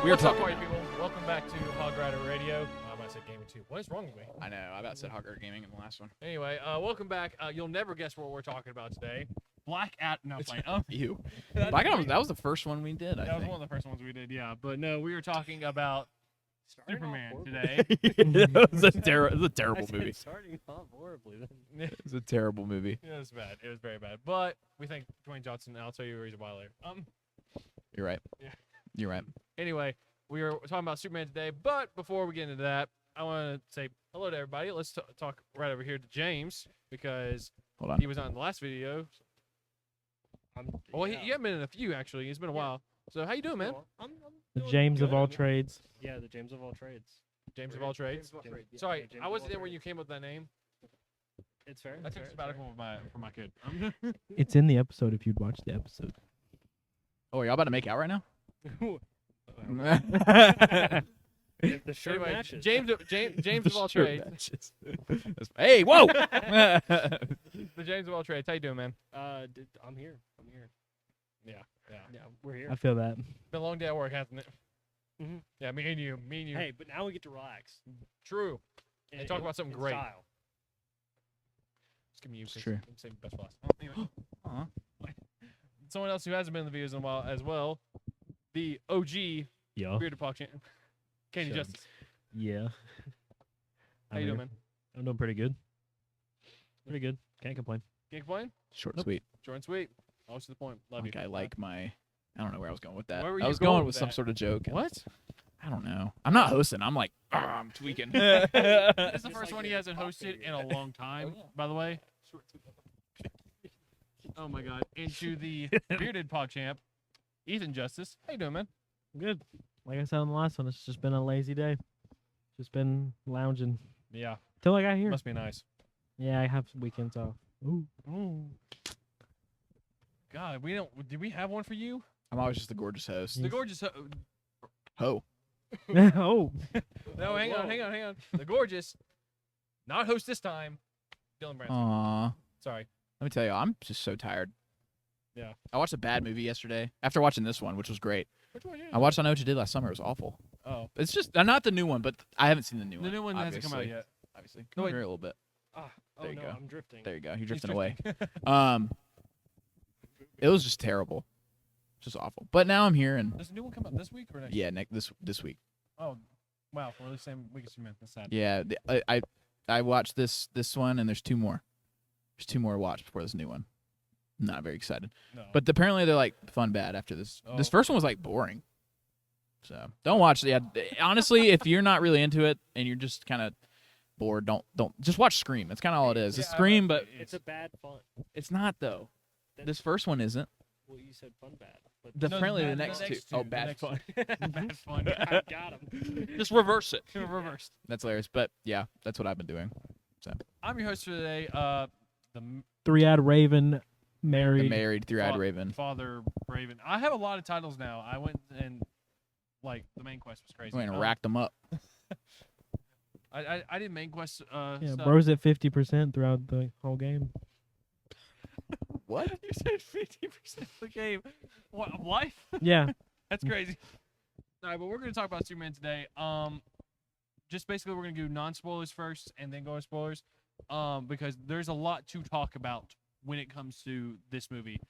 We are What's up, talking. party people? Welcome back to Hog Rider Radio. I said Gaming 2. What is wrong with me? I know. I about said Hog Rider Gaming in the last one. Anyway, welcome back. You'll never guess what we're talking about today. Black At... No, playing. You. Black Adam. That was the first one we did. That was one of the first ones we did, yeah. But no, we were talking about Superman today. It was a terrible movie. Starting off horribly. It was a terrible movie. It was bad. It was very bad. But we thank Dwayne Johnson. And I'll tell you a reason why later. You're right. Yeah. You're right. Anyway, we were talking about Superman today. But before we get into that, I want to say hello to everybody. Let's talk right over here to James because Hold on. he was on the last video. Well, you haven't been in a few, actually. It's been a while. So how you doing, man? I'm The doing James of good. all trades. Yeah, the James of all trades. James of all trades. James of all trades, yeah. Sorry, Yeah, James I of wasn't all there when you trades. came up with that name. It's fair. I it's took fair, a sabbatical for my kid. It's in the episode if you'd watch the episode. Oh, are y'all about to make out right now? fair. If the shirt Anyway, matches. James of all Sure trades. matches. Hey, whoa! The James of all trades. How you doing, man? I'm here. Yeah. Yeah, we're here. I feel that. Been a long day at work, hasn't it? Mhm. Yeah, me and you. Hey, but now we get to relax. True. And talk about something in great. Style. Just give me you. It's 'cause true. I'm saving best for last. Anyway. Aw. Someone else who hasn't been in the videos in a while as well. The OG Yeah. Bearded Pog champ. Candy Shucks. Justice. Yeah. How you doing, man? I'm doing pretty good. Pretty good. Can't complain. Can't complain? Short and Nope. sweet. Short and sweet. Always to the point. Love Like you. I like my. I don't know where I was going with that. Where were I you was going going with with some that? sort of joke. and What? I don't know. I'm not hosting. I'm like, I'm tweaking. This is the Just first like one he your hasn't hosted coffee. in a long time, Oh, yeah. by the way. Oh my god. Into the Bearded Pog champ, Ethan Justice. How you doing, man? Good. Like I said on the last one, it's just been a lazy day. Just been lounging Yeah. till I got here. Must be nice. Yeah, I have weekends off. Ooh. God, did we have one for you? I'm always just the gorgeous host. The gorgeous Ho. Oh. No, hang on. The gorgeous, not host this time, Dylan Branson. Aw. Sorry. Let me tell you, I'm just so tired. Yeah. I watched a bad movie yesterday after watching this one, which was great. Which one? I watched I Know What You Did Last Summer. It was awful. Oh, It's just not the new one, but I haven't seen the new one. the new one hasn't come out obviously. yet. Obviously. No, Come wait. here a little bit. Oh There you no, go. I'm drifting. There you go. You're He's drifting away. drifting. It was just terrible. Just awful. But now I'm here, and Does the new one come out this week or next? yeah, this week. Oh, wow. We're the same week as Superman. That's sad. Yeah, I watched this one, and there's two more. There's two more to watch before this new one. Not very excited. No. But apparently they're like fun bad after this. This Oh. first one was like boring. So don't watch it. Yeah, honestly, if you're not really into it and you're just kind of bored, don't just watch Scream. That's kind of all it is. It's Yeah, Scream, but It's a bad fun. it's not though. This first one isn't. Well, you said fun bad. But Apparently bad- the next two. Oh, the bad next fun. two. Bad fun. I got him. Just reverse it. Reversed. That's hilarious. But yeah, that's what I've been doing. I'm your host for today. The 3-ad Raven married. The married three-eyed Fa- raven. Father Braven. I have a lot of titles now. I went and like the main quest was crazy. I'm gonna rack them up. I did main quest Yeah, stuff. bro's at 50% throughout the whole game. What? You said 50% of the game. What of life? Yeah. That's crazy. All right, but we're gonna talk about Superman today. Just basically we're gonna do non-spoilers first and then go to spoilers. Because there's a lot to talk about when it comes to this movie.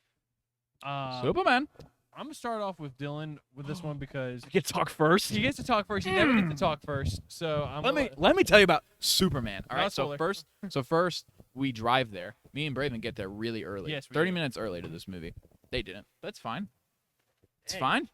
Superman. I'm gonna start off with Dylan with this one because I get to talk first. he gets to talk first. You never get to talk first. So Let me tell you about Superman. All Not right, spoiler. so first we drive there. Me and Braven get there really early. Yes, we 30 do. minutes early to this movie. They didn't. That's fine. It's Hey, fine.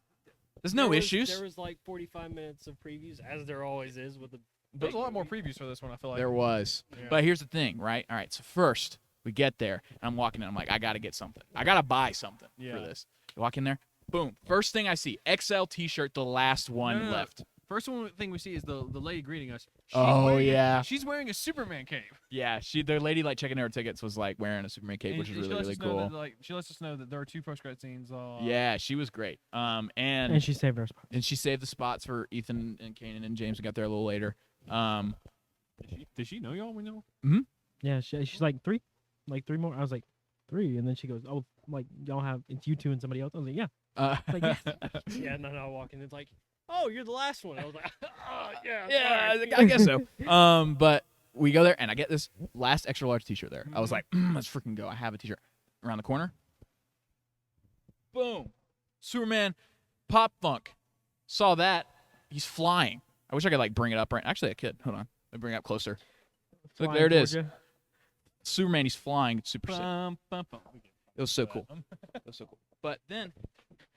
There's no There was- issues. There was like 45 minutes of previews, as there always is with the. There's a big lot more movie. previews for this one. I feel like There was. Yeah. But here's the thing, right? All right, so first we get there, and I'm walking in. I'm like, I got to get something. I got to buy something Yeah. for this. You walk in there, boom. First thing I see, XL T-shirt, the last one No. left. First thing we see is the lady greeting us. She's Oh, wearing yeah. she's wearing a Superman cape. Yeah, the lady like checking her tickets was like wearing a Superman cape, And which is she really lets really us know cool. that, like, she lets us know that there are 2 post-credit scenes. Yeah, she was great. And she saved our spot. And she saved the spots for Ethan and Canaan and James. We got there a little later. Did she know y'all? We know. Yeah, she's like 3 more. I was like 3, and then she goes, "Oh, like y'all have it's you two and somebody else." I was like, "Yeah." Like, Yeah, no, I walk in. It's like, Oh, you're the last one. I was like, oh, yeah. Yeah, sorry." I guess so. But we go there, and I get this last extra large T-shirt there. I was like, let's freaking go. I have a T-shirt. Around the corner, boom, Superman, Pop Funk. Saw that. He's flying. I wish I could like bring it up right. Actually, I could. Hold on. Let me bring it up closer. Look, there it is. Superman. He's flying. It's super sick. It was so cool. It was so cool. But then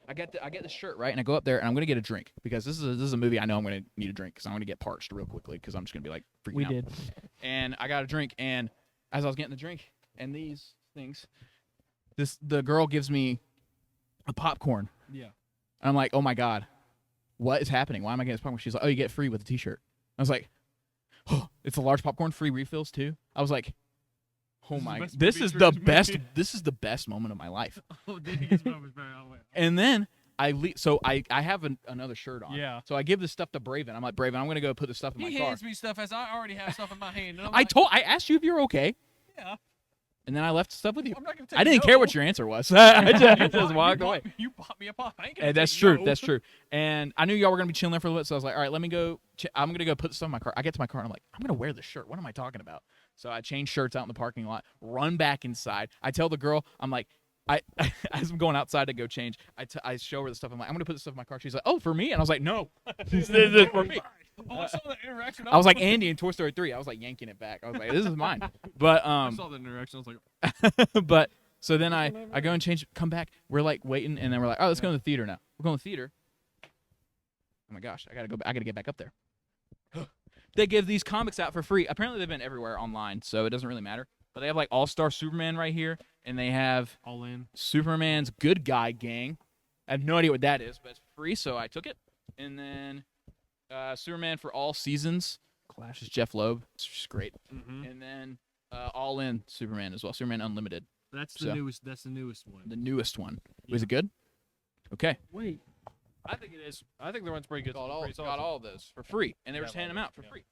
I get the shirt right, and I go up there, and I'm gonna get a drink because this is a movie I know I'm gonna need a drink because I'm gonna get parched real quickly because I'm just gonna be like freaking We out. did. And I got a drink, and as I was getting the drink and these things, the girl gives me a popcorn. Yeah. And I'm like, oh my god, what is happening? Why am I getting this popcorn? She's like, oh, you get free with a T-shirt. I was like, oh, it's a large popcorn, free refills too. I was like, oh my, this is the best. This is the best moment of my life. Oh, dude, his mom was very on. And then I have another shirt on. Yeah. So I give this stuff to Braven. I'm like, Braven, I'm gonna go put this stuff in my He car. hands me stuff as I already have stuff in my hand. And I'm I asked you if you were okay. Yeah. And then I left stuff with you. I'm not gonna take I didn't no. care what your answer was. I just You walked bought- away. You bought me a pop. I ain't gonna And that's take true. no. That's true. And I knew y'all were gonna be chilling there for a little bit, so I was like, all right, let me go. I'm gonna go put stuff in my car. I get to my car and I'm like, I'm gonna wear this shirt. What am I talking about? So I change shirts out in the parking lot, run back inside. I tell the girl, I'm like, as I'm going outside to go change, I show her the stuff. I'm like, I'm gonna put this stuff in my car. She's like, oh, for me? And I was like, no, this is for me. Oh, I saw that interaction. I was like Andy in Toy Story 3. I was like yanking it back. I was like, this is mine. But I saw that interaction. I was like, but so then I go and change, come back. We're like waiting, and then we're like, oh, let's go to the theater now. We're going to the theater. Oh my gosh, I gotta get back up there. They give these comics out for free. Apparently they've been everywhere online, so it doesn't really matter. But they have like All-Star Superman right here, and they have all in. Superman's Good Guy Gang. I have no idea what that is, but it's free, so I took it. And then Superman for All Seasons. Clash is Jeff Loeb. It's just great. Mm-hmm. And then All In Superman as well. Superman Unlimited. That's the So- newest. That's the newest one. The newest one. Was it good? Okay. Wait. I think it is. I think the one's pretty good. Got Pretty solid. all of those for free, and they were Yeah, just handing them all out for of free.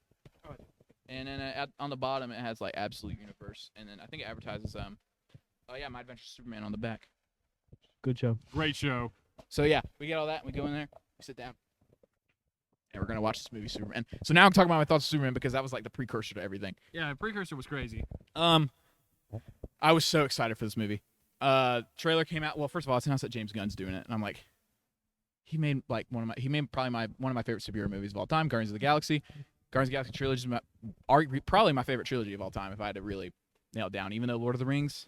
And then on the bottom it has like Absolute Universe, and then I think it advertises oh yeah, My Adventure Superman on the back. Good show. Great show. So yeah, we get all that, and we go in there, we sit down, and we're gonna watch this movie Superman. So now I'm talking about my thoughts of Superman because that was like the precursor to everything. Yeah, Precursor was crazy. I was so excited for this movie. Trailer came out. Well, first of all, it's announced that James Gunn's doing it, and I'm like, he made probably one of my favorite superhero movies of all time, Guardians of the Galaxy. Guardians of the Galaxy trilogy is probably my favorite trilogy of all time if I had to really nail it down. Even though Lord of the Rings,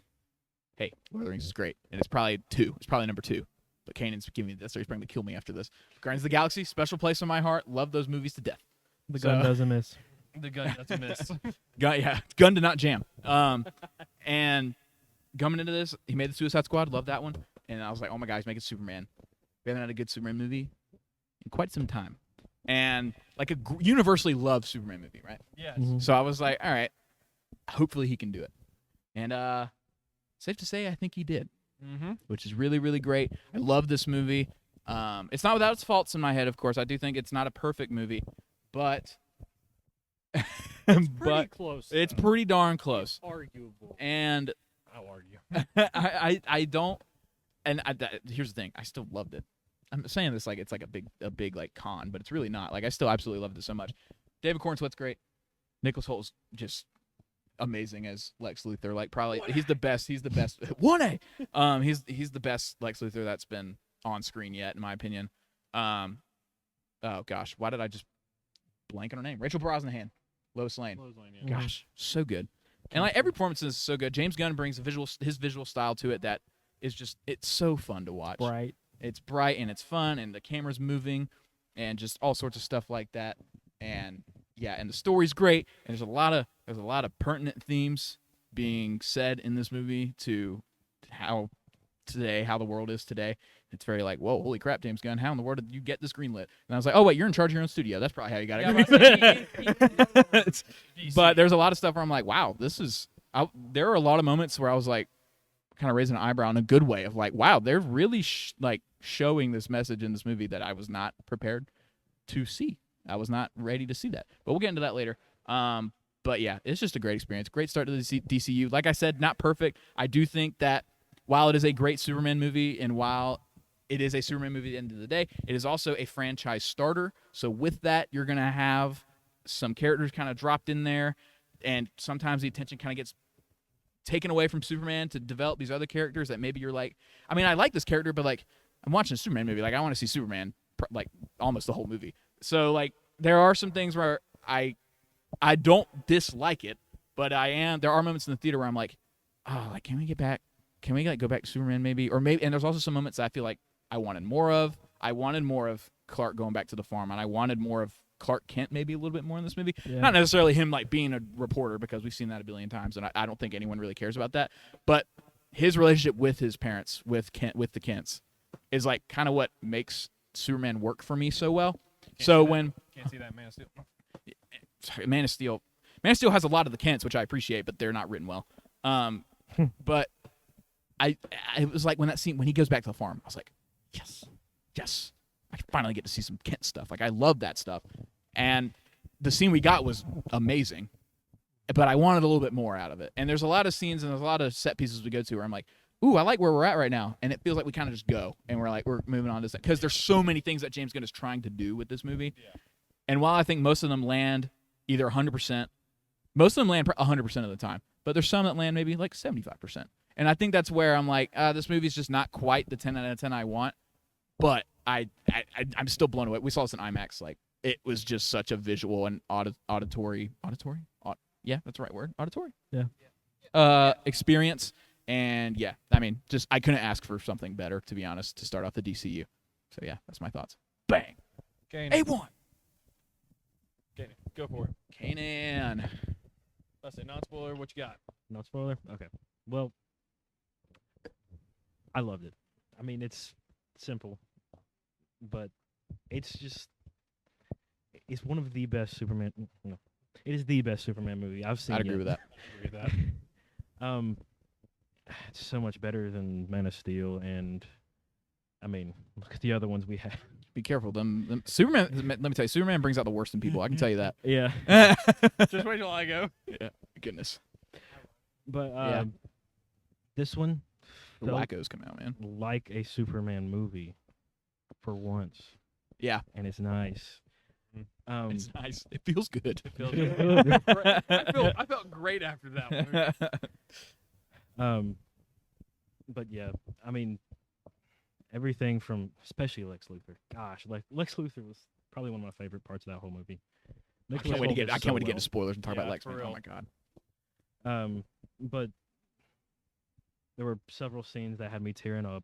hey, Lord of the Rings is great, and it's probably two. It's probably number 2. But Canaan's giving me this, so he's probably gonna kill me after this. Guardians of the Galaxy, special place in my heart. Love those movies to death. The So- gun doesn't miss. The gun. That's a miss. Gun did not jam. And coming into this, he made the Suicide Squad. Love that one. And I was like, oh my God, he's making Superman. We haven't had a good Superman movie in quite some time. And like a universally loved Superman movie, right? Yes. Mhm. So I was like, all right, hopefully he can do it. And safe to say, I think he did, Mm-hmm. which is really, really great. I love this movie. It's not without its faults in my head, of course. I do think it's not a perfect movie, but Pretty close. it's though. pretty darn close. Arguable. And I'll argue. I don't. And here's the thing, I still loved it. I'm saying this like it's like a big like con, but it's really not. Like I still absolutely loved it so much. David Cornsweet's great. Nicholas Holt's just amazing as Lex Luthor. Like probably he's the best. He's the best. 1A. He's the best Lex Luthor that's been on screen yet, in my opinion. Oh gosh, why did I just blank on her name? Rachel Brosnahan, Lois Lane. Mhm. Gosh, so good. And like every performance is so good. James Gunn brings his visual style to it that is just it's so fun to watch. Bright. It's bright and it's fun and the camera's moving and just all sorts of stuff like that. And yeah, and the story's great. And there's a lot of pertinent themes being said in this movie to how the world is today. It's very like, whoa, holy crap, James Gunn, how in the world did you get this greenlit? And I was like, oh wait, you're in charge of your own studio. That's probably how you got it. But there's a lot of stuff where I'm like, wow, there are a lot of moments where I was like, kind of raising an eyebrow in a good way of like, wow, they're really showing this message in this movie that I was not prepared to see. I was not ready to see that. But we'll get into that later. But yeah, it's just a great experience. Great start to the DCU. Like I said, not perfect. I do think that while it is a great Superman movie and while it is a Superman movie at the end of the day. It is also a franchise starter. So with that, you're going to have some characters kind of dropped in there, and sometimes the attention kind of gets taken away from Superman to develop these other characters that maybe you're like, I mean, I like this character, but like I'm watching a Superman movie, like I want to see Superman like almost the whole movie. So like there are some things where I don't dislike it, but there are moments in the theater where I'm like, oh, like can we like go back to Superman maybe, or maybe, and there's also some moments that I feel like I wanted more of. I wanted more of Clark going back to the farm, and I wanted more of Clark Kent maybe a little bit more in this movie. Yeah. Not necessarily him like being a reporter, because we've seen that a billion times, and I don't think anyone really cares about that. But his relationship with his parents, with the Kents, is like kind of what makes Superman work for me so well. Can't see that Man of Steel. Sorry, Man of Steel has a lot of the Kents, which I appreciate, but they're not written well. But it was like when he goes back to the farm, I was like, yes, I finally get to see some Kent stuff. Like I love that stuff, and the scene we got was amazing, but I wanted a little bit more out of it. And there's a lot of scenes and there's a lot of set pieces we go to where I'm like, ooh, I like where we're at right now, and it feels like we kind of just go and we're moving on to this, because there's so many things that James Gunn is trying to do with this movie. Yeah. And while I think most of them land either 100%, most of them land 100% of the time, but there's some that land maybe like 75%. And I think that's where I'm like, this movie's just not quite the 10 out of 10 I want, but I'm still blown away. We saw this in IMAX. Like, it was just such a visual and auditory, yeah, that's the right word, auditory? Yeah. Experience. And yeah, I mean, just I couldn't ask for something better, to be honest, to start off the DCU. So yeah, that's my thoughts. Bang. Canaan. A1. Canaan, go for it. Canaan. Let's say non-spoiler. What you got? No spoiler? Okay. Well, I loved it. I mean, it's simple, but it's one of the best Superman. No, it is the best Superman movie I've seen. I'd agree yet. with that. Agree with that. It's so much better than Man of Steel, and I mean, look at the other ones we have. Be careful. Them Superman. Let me tell you, Superman brings out the worst in people. I can tell you that. Yeah. Just wait till I go. Yeah. Goodness. But Yeah. This one The felt wackos come out, man. like a Superman movie for once, Yeah. and it's nice. It's nice. It feels good. It feels Feels good. good. I felt great after that one. But yeah, I mean, everything from, especially Lex Luthor. Gosh, Lex Luthor was probably one of my favorite parts of that whole movie. I can't wait to get into spoilers and talk Yeah, about Lex. for Man. real. Oh my god. But there were several scenes that had me tearing up,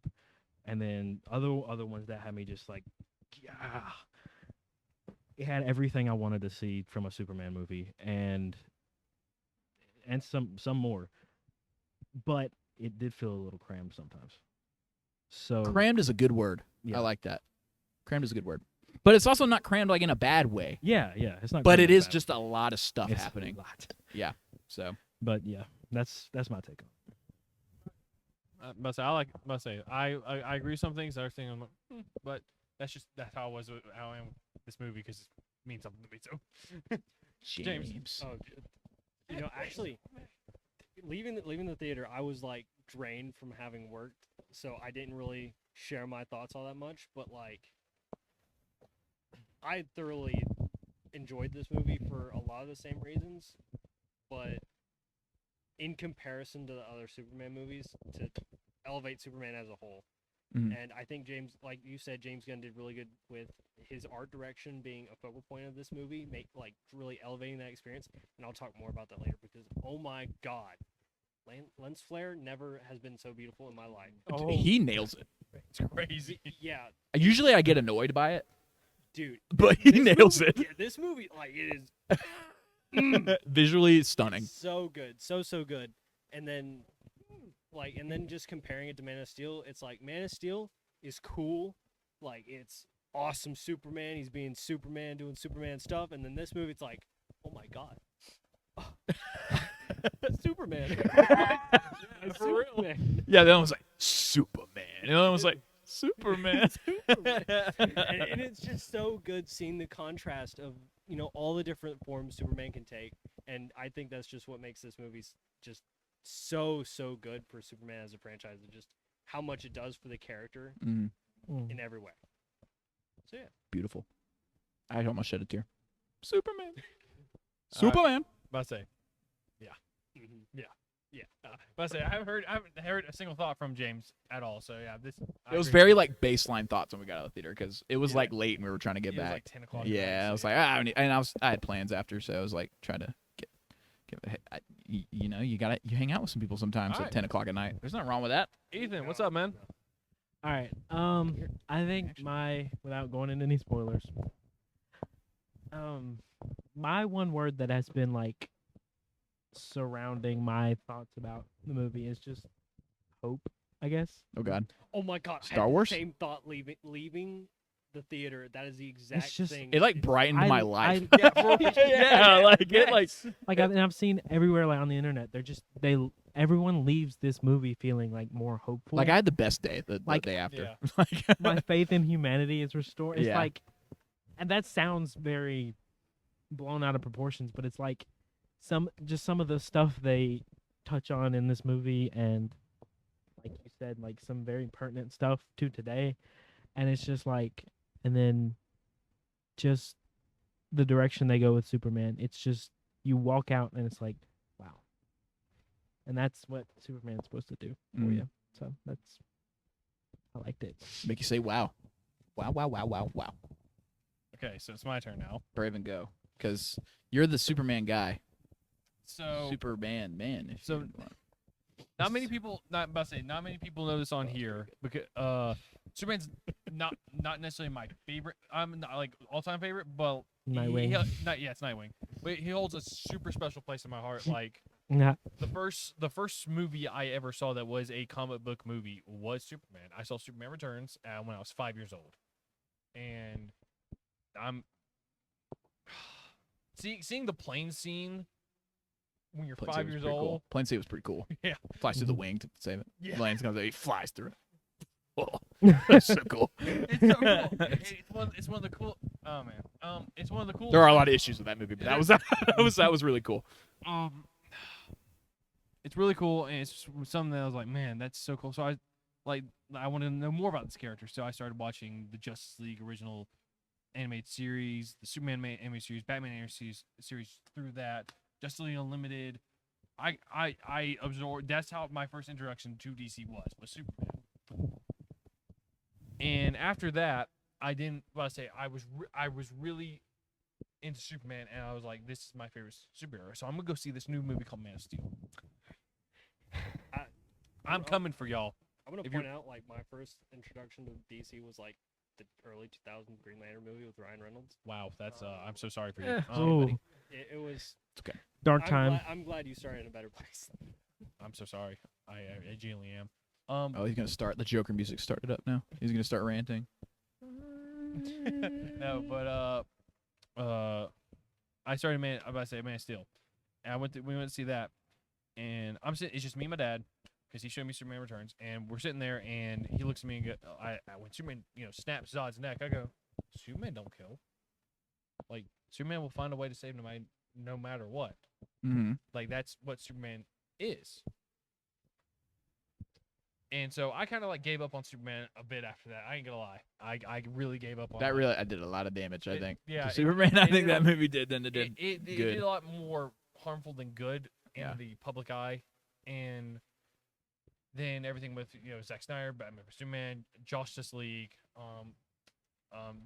and then other ones that had me just like, yeah. It had everything I wanted to see from a Superman movie, and some more. But it did feel a little crammed sometimes. So Crammed is a good word. Yeah. I like that. Crammed is a good word. But it's also not crammed like in a bad way. Yeah, it's not. But crammed it in is bad. just a lot of stuff It's happening. A lot. Yeah. So But yeah, that's my take on it. I agree with some things. Other things I'm like, but that's how I was. How I am with this movie, because it means something to me. So, James. Oh, you know, actually, leaving the theater, I was like drained from having worked, so I didn't really share my thoughts all that much. But like, I thoroughly enjoyed this movie for a lot of the same reasons, but in comparison to the other Superman movies, to elevate Superman as a whole. Mhm. And I think James, like you said, James Gunn did really good with his art direction being a focal point of this movie, really elevating that experience. And I'll talk more about that later, because oh my god, lens flare never has been so beautiful in my life. Oh, he nails it. it's crazy. Yeah, Usually I get annoyed by it, dude. but he this nails movie- it. Yeah, this movie, like, it is Visually stunning. so good, so good. And then, just comparing it to Man of Steel, it's like Man of Steel is cool, like it's awesome Superman. He's being Superman, doing Superman stuff, and then this movie, it's like, oh my god, Superman. For real. Superman. Yeah, the other one's like Superman. And the other one's like Superman. and it's just so good seeing the contrast of, you know, all the different forms Superman can take, and I think that's just what makes this movie just so good for Superman as a franchise, and just how much it does for the character. Mhm. in every way. So yeah. Beautiful. I almost shed a tear. Superman. All Superman. About to say, But I say I haven't heard a single thought from James at all. So yeah, It was very like baseline thoughts when we got out of the theater because it was Yeah. like late and we were trying to get It was back. like 10 o'clock. Yeah, I was like, I had plans after, so I was like trying to you know, you hang out with some people sometimes Alright. at 10 o'clock at night. There's nothing wrong with that. Ethan, what's up, man? All right. I think without going into any spoilers, my one word that has been like surrounding my thoughts about the movie is just hope, I guess. Oh God, Oh my god! I Star had the Wars? same thought leaving the theater. That is the exact just- thing. it like brightened my life. Yeah, for real. yeah, like it like Like I've seen everywhere like on the internet. Everyone leaves this movie feeling like more hopeful. I had the best day the Like- day after. Yeah. Like my faith in humanity is restored. It's Yeah. like, and that sounds very blown out of proportions, but it's like some of the stuff they touch on in this movie, and like you said, like some very pertinent stuff to today, and it's just like, and then just the direction they go with Superman. It's just you walk out and it's like, wow, and that's what Superman's supposed to do for Mm. you. So I liked it. make you say wow, wow, wow, wow, wow, wow. Okay, so it's my turn now. Braven, go, because you're the Superman guy. So Superman, man. If so- you want. not many people not many people know this on here because Superman's not necessarily my favorite. I'm not like all-time favorite, but Nightwing. it's Nightwing. But he holds a super special place in my heart. Like Yeah. the first movie I ever saw that was a comic book movie was Superman. I saw Superman Returns when I was 5 years old, and I'm seeing the plane scene when you're Plane 5 Save was years pretty old. Cool. Plane Save was pretty cool. Yeah. Flies through the wing to save it. Yeah. Lands comes, he flies through it. Oh, that's so cool. It's so cool. It's one of the cool. Oh man. It's one of the cool. There are a lot of issues with that movie, but that was really cool. It's really cool, and it's something that I was like, man, that's so cool. So I wanted to know more about this character, so I started watching the Justice League original animated series, the Superman animated series, Batman animated series through that, Justice League Unlimited. I absorbed. That's how my first introduction to DC was Superman. And after that, I didn't. Well, I say I was really into Superman, and I was like, this is my favorite superhero. So I'm gonna go see this new movie called Man of Steel. I'm coming for y'all. I'm gonna if point you're- out like my first introduction to DC was like the early 2000 Green Lantern movie with Ryan Reynolds. Wow, that's I'm so sorry for you. Eh, buddy. It was Dark time. I'm glad you started in a better place. I'm so sorry. I genuinely am. Oh, he's gonna start. The Joker music started up now. He's gonna start ranting. No, but I started Man of Steel, and we went to see that, and I'm sitting. It's just me and my dad, because he showed me Superman Returns, and we're sitting there, and he looks at me and go, when Superman snaps Zod's neck, I go, Superman don't kill. Like Superman will find a way to save him no matter what. Mm-hmm. Like that's what Superman is. And so I kind of like gave up on Superman a bit after that. I ain't gonna lie. I really gave up on That it. really, I did a lot of damage. I It- think. yeah, To it- Superman. I it think did that a- movie did than it did. It good. did a lot more harmful than good in Yeah. the public eye, and then everything with Zack Snyder, Batman vs Superman, Justice League,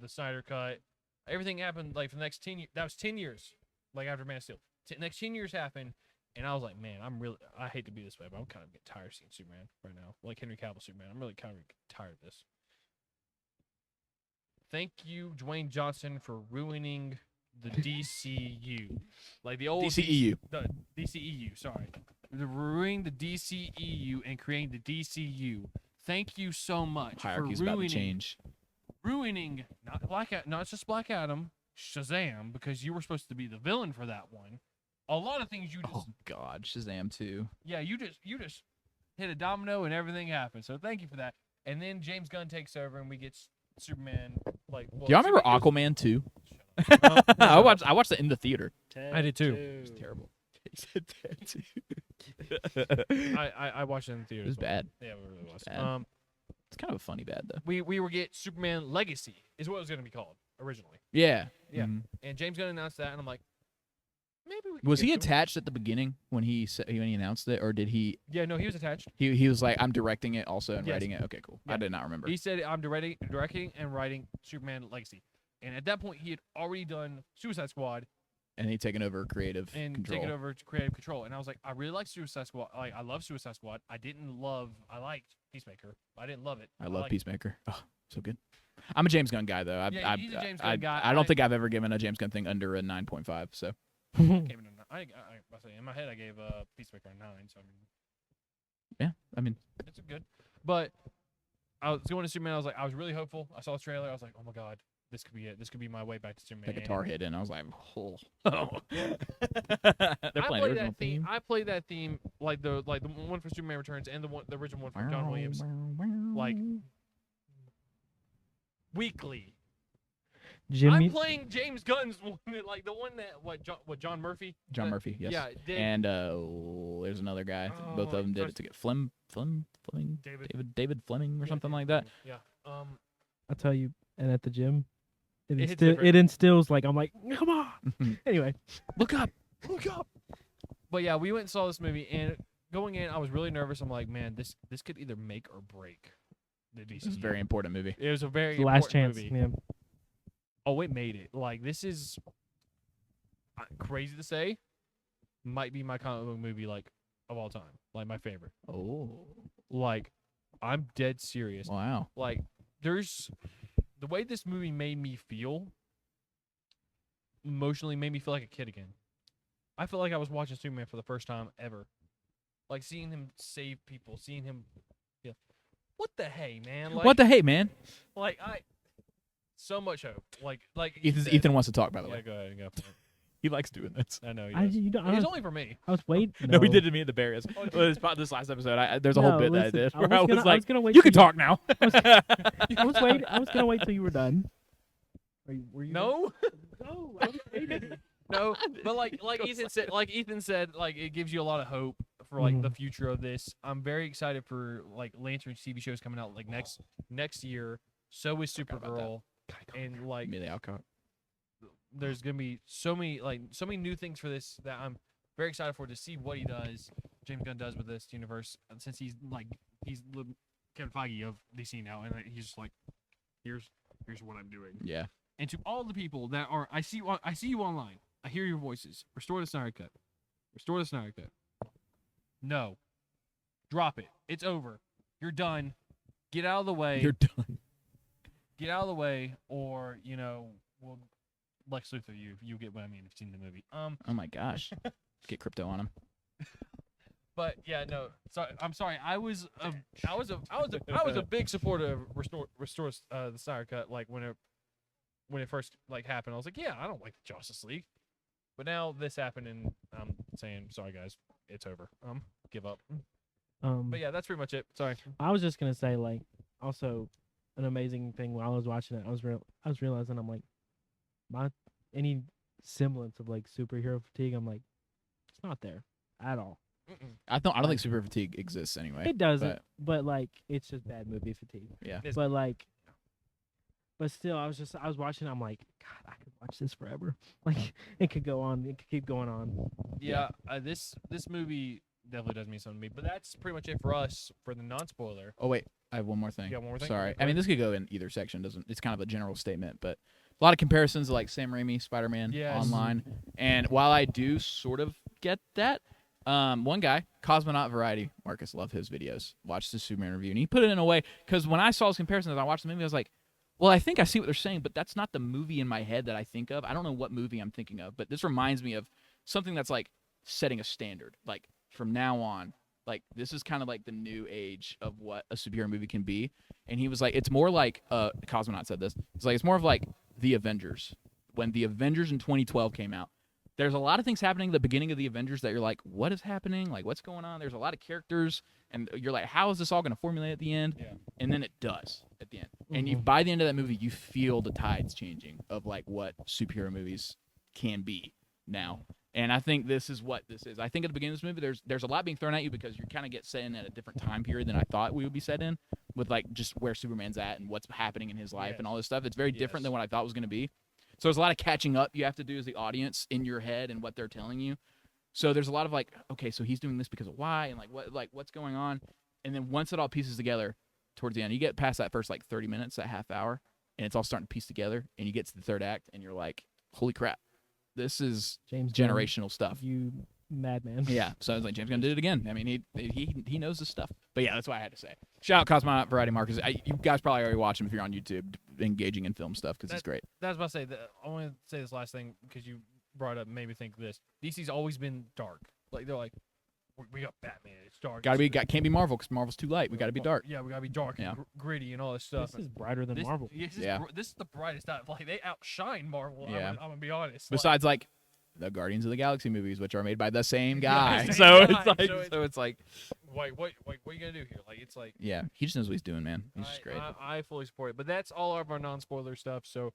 the Snyder Cut, everything happened like for the next 10 years. That was 10 years, like after Man of Steel. Next 10 years happened, and I was like, man, I hate to be this way, but I'm kind of getting tired of seeing Superman right now, like Henry Cavill Superman. I'm really kind of tired of this. Thank you, Dwayne Johnson, for ruining the DCU, like the old DCEU. the DCEU. Sorry, ruining the DCEU and creating the DCU. Thank you so much Hierarchy's for about to ruining change. not just Black Adam, Shazam, because you were supposed to be the villain for that one. A lot of things you just Oh God, Shazam 2. yeah, you just hit a domino and everything happened. So thank you for that. And then James Gunn takes over and we get Superman. Like, well, Do y'all remember Superman Aquaman 2? Shut up. I watched it in the theater. I did too. It was terrible. He said that too. I watched it in the theater. It was as well. bad. Yeah, it really was. bad. It's kind of a funny bad though. We were get Superman Legacy is what it was going to be called originally. Yeah. Yeah. Mhm. And James Gunn announced that, and I'm like, maybe we can Was get he to it. attached at the beginning when he announced it, or did he? Yeah, no, he was attached. He was like, I'm directing it also and Yes. writing it. Okay, cool. Yeah. I did not remember. He said, I'm directing and writing Superman Legacy. And at that point, he had already done Suicide Squad And he taken over creative and control. taken over to creative control. And I was like, I really like Suicide Squad. Like, I love Suicide Squad. I liked Peacemaker. I didn't love it. I love liked Peacemaker. Oh, so good. I'm a James Gunn guy though. Yeah, he's a James Gunn guy. I don't think I've ever given a James Gunn thing under a 9.5. So it. In my head, I gave Peacemaker a 9. So I mean, yeah, I mean, it's good. But I was going to Superman. I was like, I was really hopeful. I saw the trailer. I was like, oh my god, this could be it. This could be my way back to Superman. the guitar hit, and I was like, oh. They're I playing played original that theme. I played that theme like the one for Superman Returns and the original one from John Williams like weekly. Jimmy, I'm playing James Gunn's one, like the one that John Murphy. John Murphy, yes. Yeah, did. And there's another guy. Both of them did it to get Fleming, David Fleming or something like that. Yeah. I tell you, and at the gym, It hits it different. instills like I'm like, come on. Anyway, Look up. But yeah, we went and saw this movie, and going in, I was really nervous. I'm like, man, this could either make or break the DC. This is a very important movie. It was a very the last important chance. movie. Yeah. Oh, it made it. Like, this is crazy to say. Might be my comic book movie, like, of all time. Like, my favorite. Oh, Like, I'm dead serious. wow. Like, there's the way this movie made me feel emotionally made me feel like a kid again. I felt like I was watching Superman for the first time ever. Like, seeing him save people, seeing him. Yeah. What the hey, man? Like, What the hey, man? Like, so much hope. Like Ethan wants to talk, by the Yeah, way. go ahead and go. He likes doing this. I know. I, Yes. you know, It's only for me. I was waiting. No, we did it to me at the Barriers. This last episode, there's a whole bit that I did where I was like, gonna wait you till can talk now. I was gonna wait till you were done. Were you No, No, I was waiting. no. But like Ethan said, like it gives you a lot of hope for like the future of this. I'm very excited for like Lantern TV shows coming out like next year. So is Forgot about Supergirl, and like Amelia Alcott. there's gonna be so many new things for this that I'm very excited for to see what he does. James Gunn does with this universe, since he's the Kevin Feige of DC now, and he's just like, here's what I'm doing. Yeah. And to all the people that are, I see you online. I hear your voices. Restore the Snyder Cut. Restore the Snyder Cut. No. Drop it. It's over. You're done. Get out of the way. You're done. Get out of the way, or we'll Lex Luthor you get what I mean if you've seen the movie. Oh my gosh. Get crypto on him. But yeah, no. Sorry, I'm sorry. I was a big supporter of restore the Snyder Cut. Like when it first like happened, I was like, yeah, I don't like the Justice League. But now this happened, and I'm saying, sorry guys, it's over. Give up. But yeah, that's pretty much it. Sorry. I was just gonna say, like, also an amazing thing while I was watching it, I was realizing I'm like, any semblance of like superhero fatigue, I'm like, it's not there at all. I don't think super fatigue exists anyway. It doesn't, but like, it's just bad movie fatigue. Yeah. But like, but still, I was watching. I'm like, God, I could watch this forever. Like, it could go on. It could keep going on. Yeah. This movie definitely does mean something to me. But that's pretty much it for us for the non-spoiler. Oh wait, I have one more thing. You got one more thing? Sorry. Go I mean, ahead. this could go in either section. It's kind of a general statement, but a lot of comparisons to like Sam Raimi, Spider-Man Yes. online. And while I do sort of get that, one guy, Cosmonaut Variety, Marcus, love his videos. Watched the Superman review, and he put it in a way because when I saw his comparisons, I watched the movie, I was like, well, I think I see what they're saying, but that's not the movie in my head that I think of. I don't know what movie I'm thinking of, but this reminds me of something that's like setting a standard. Like from now on, like this is kind of like the new age of what a superhero movie can be. And he was like, it's more like Cosmonaut said this. It's like it's more of like the Avengers. When the Avengers in 2012 came out, there's a lot of things happening at the beginning of the Avengers that you're like, what is happening? Like, what's going on? There's a lot of characters, and you're like, how is this all going to formulate at the end? Yeah. And then it does at the end. And by the end of that movie, you feel the tides changing of like what superhero movies can be now. And I think this is what this is. I think at the beginning of this movie, there's a lot being thrown at you because you're kind of get set in at a different time period than I thought we would be set in, with like just where Superman's at and what's happening in his life and all this stuff. It's very different than what I thought it was going to be. So there's a lot of catching up you have to do as the audience in your head and what they're telling you. So there's a lot of like, okay, so he's doing this because of why, and what's going on. And then once it all pieces together towards the end, you get past that first like 30 minutes, that half hour, and it's all starting to piece together, and you get to the third act, and you're like, holy crap. This is James generational Gunn, stuff. You madman. Yeah, so I was like, James Gunn did it again. I mean, he knows this stuff. But yeah, that's what I had to say. Shout out Cosmonaut Variety Markers. You guys probably already watch him if you're on YouTube, engaging in film stuff because he's great. That's what I say. I want to say this last thing because you brought up, made me think of this. DC's always been dark. Like they're like, we got Batman. It's dark. Can't be Marvel because Marvel's too light. We got to be dark. Yeah, we gotta be dark and gritty and all this stuff. This is brighter than Marvel. This is the brightest stuff. Like they outshine Marvel. Yeah. I'm gonna be honest. Besides, like the Guardians of the Galaxy movies, which are made by the same guy. same So guy. it's like, wait, what are you gonna do here? Like it's like. Yeah, he just knows what he's doing, man. He's just great. I fully support it. But that's all of our non-spoiler stuff. So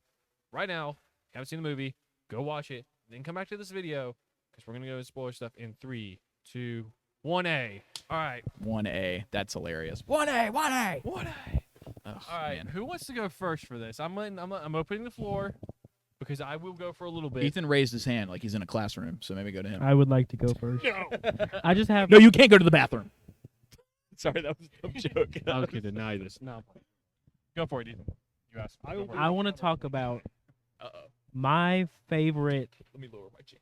right now, if you haven't seen the movie, go watch it. Then come back to this video because we're gonna go to spoiler stuff in 3, 2, 1A. All right. 1A. That's hilarious. 1A. 1A. 1A. All right. Man. Who wants to go first for this? I'm opening the floor because I will go for a little bit. Ethan raised his hand like he's in a classroom, so maybe go to him. I would like to go first. No. I just have. No, you can't go to the bathroom. Sorry, that was a joke. I was gonna deny this. No. Go for it, Ethan. You asked. I want to talk about Uh-oh. my favorite. Let me lower my chair.